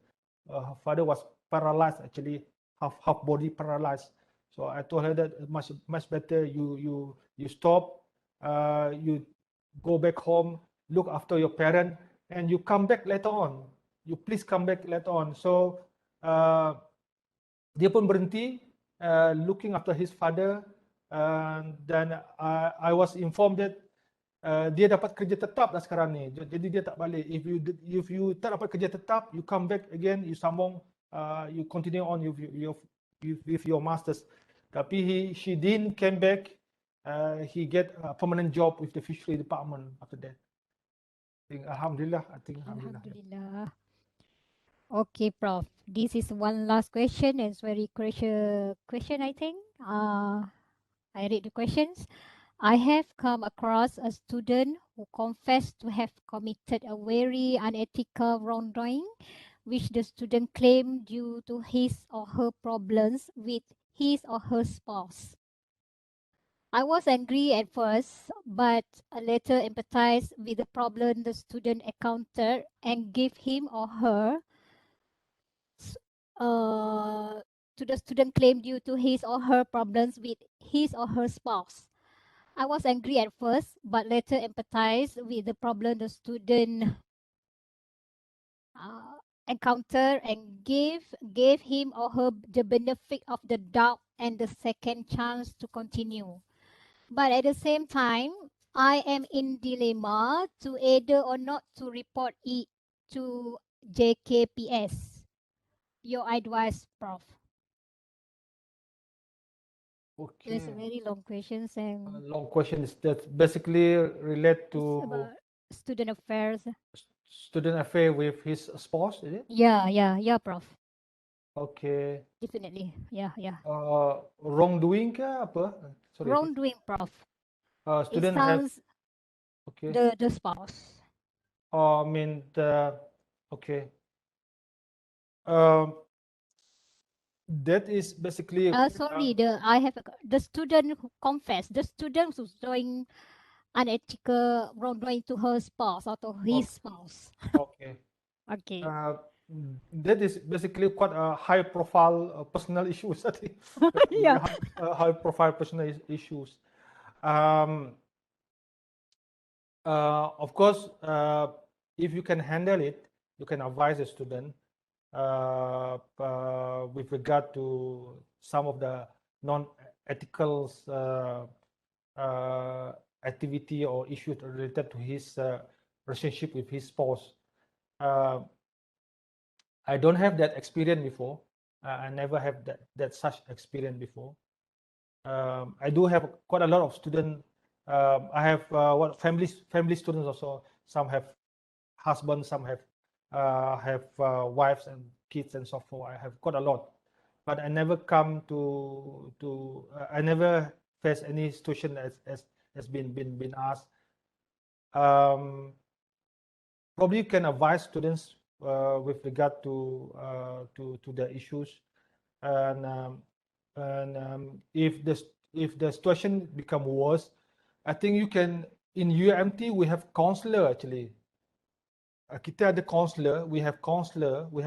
her father was paralyzed, actually half body paralyzed. So I told her that much better you stop, you go back home, look after your parent, and you come back later on. You please come back later on. So dia pun berhenti looking after his father, dan I was informed that dia dapat kerja tetap dah sekarang ni. Jadi dia tak balik. If you tak dapat kerja tetap, you come back again, you sambung, you continue on with your masters. Tapi she didn't came back. He get a permanent job with the fishery department after that. Alhamdulillah. Alhamdulillah. Okay, Prof. This is one last question, and it's very crucial question, I think. I read the questions. I have come across a student who confessed to have committed a very unethical wrongdoing, which the student claimed due to his or her problems with his or her spouse. I was angry at first, but later empathized with the problem the student encountered and gave him or her to the student claim due to his or her problems with his or her spouse. I was angry at first, but later empathized with the problem the student encountered and gave him or her the benefit of the doubt and the second chance to continue. But at the same time, I am in dilemma to either or not to report it to JKPS. Your advice, Prof. Okay. It's a very long question, and Long question is that basically relate it's to about student affairs. student affair with his spouse, is it? Yeah, Prof. Okay. Definitely. Yeah. Wrongdoing ke apa? Sorry. Wrongdoing, Prof. It Student have, sounds okay. the spouse. I mean okay. That is basically. Sorry, the student who confessed, the student who's doing unethical wrongdoing to her spouse or to his spouse. Okay. Okay. That is basically quite a high-profile personal issues. I think. Yeah. High-profile personal issues. Of course, if you can handle it, you can advise a student with regard to some of the non-ethical activity or issues related to his relationship with his spouse. I don't have that experience before. I never have that such experience before. I do have quite a lot of students. I have family students also. Some have husbands, some have wives and kids and so forth. I have quite a lot, but I never come to I never face any situation as been asked. Probably you can advise students with regard to the issues, and if the situation become worse, I think you can, in UMT we have counselor actually. Kita ada counselor, we have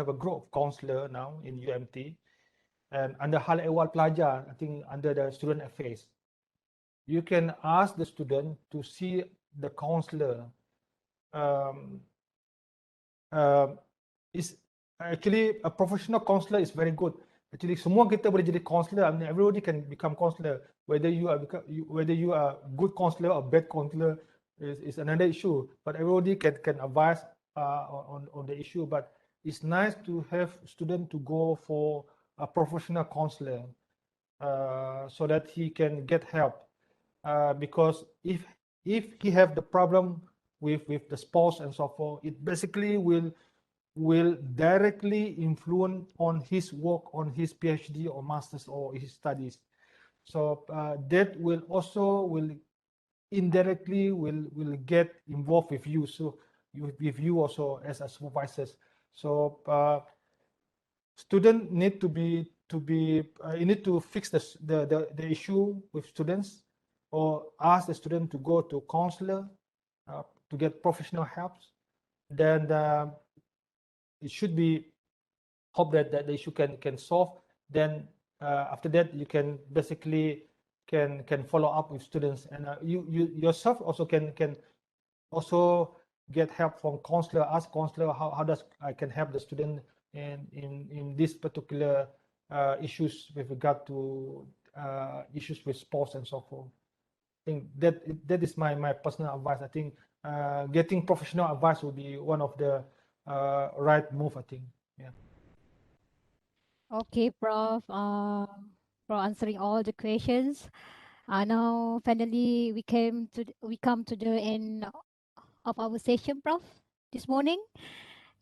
a group of counselor now in UMT, and under hal ehwal pelajar, I think under the student affairs, you can ask the student to see the counselor. Is actually a professional counselor is very good. Actually, semua kita boleh jadi counselor. I mean, everybody can become counselor. Whether you are good counselor or bad counselor is another issue. But everybody can advise on the issue. But it's nice to have student to go for a professional counselor so that he can get help. Because if he have the problem with the spouse and so forth, it basically will directly influence on his work, on his PhD or masters or his studies. So that will indirectly will get involved with you. So with you also as a supervisors. So student need to be you need to fix the issue with students or ask the student to go to counselor to get professional help, then it should be hope that the issue can solve. Then after that, you can basically can follow up with students, and you yourself also can also get help from counselor. Ask counselor how does I can help the student in this particular issues with regard to issues with sports and so forth. I think that is my personal advice. I think getting professional advice will be one of the right move, I think. Yeah. Okay, Prof. For answering all the questions. Now finally we come to the end of our session, Prof, this morning.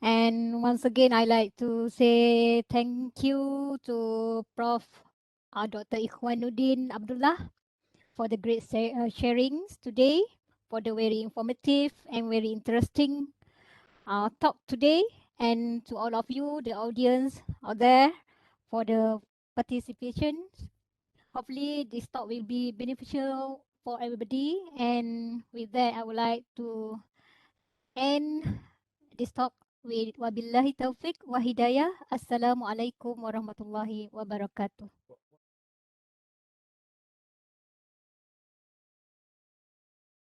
And once again, I like to say thank you to Prof. Dr. Ikhwanuddin Abdullah for the great sharings today, for the very informative and very interesting talk today, and to all of you, the audience out there, for the participation. Hopefully, this talk will be beneficial for everybody. And with that, I would like to end this talk with wabillahi taufiq wa hidayah. Assalamualaikum warahmatullahi wabarakatuh.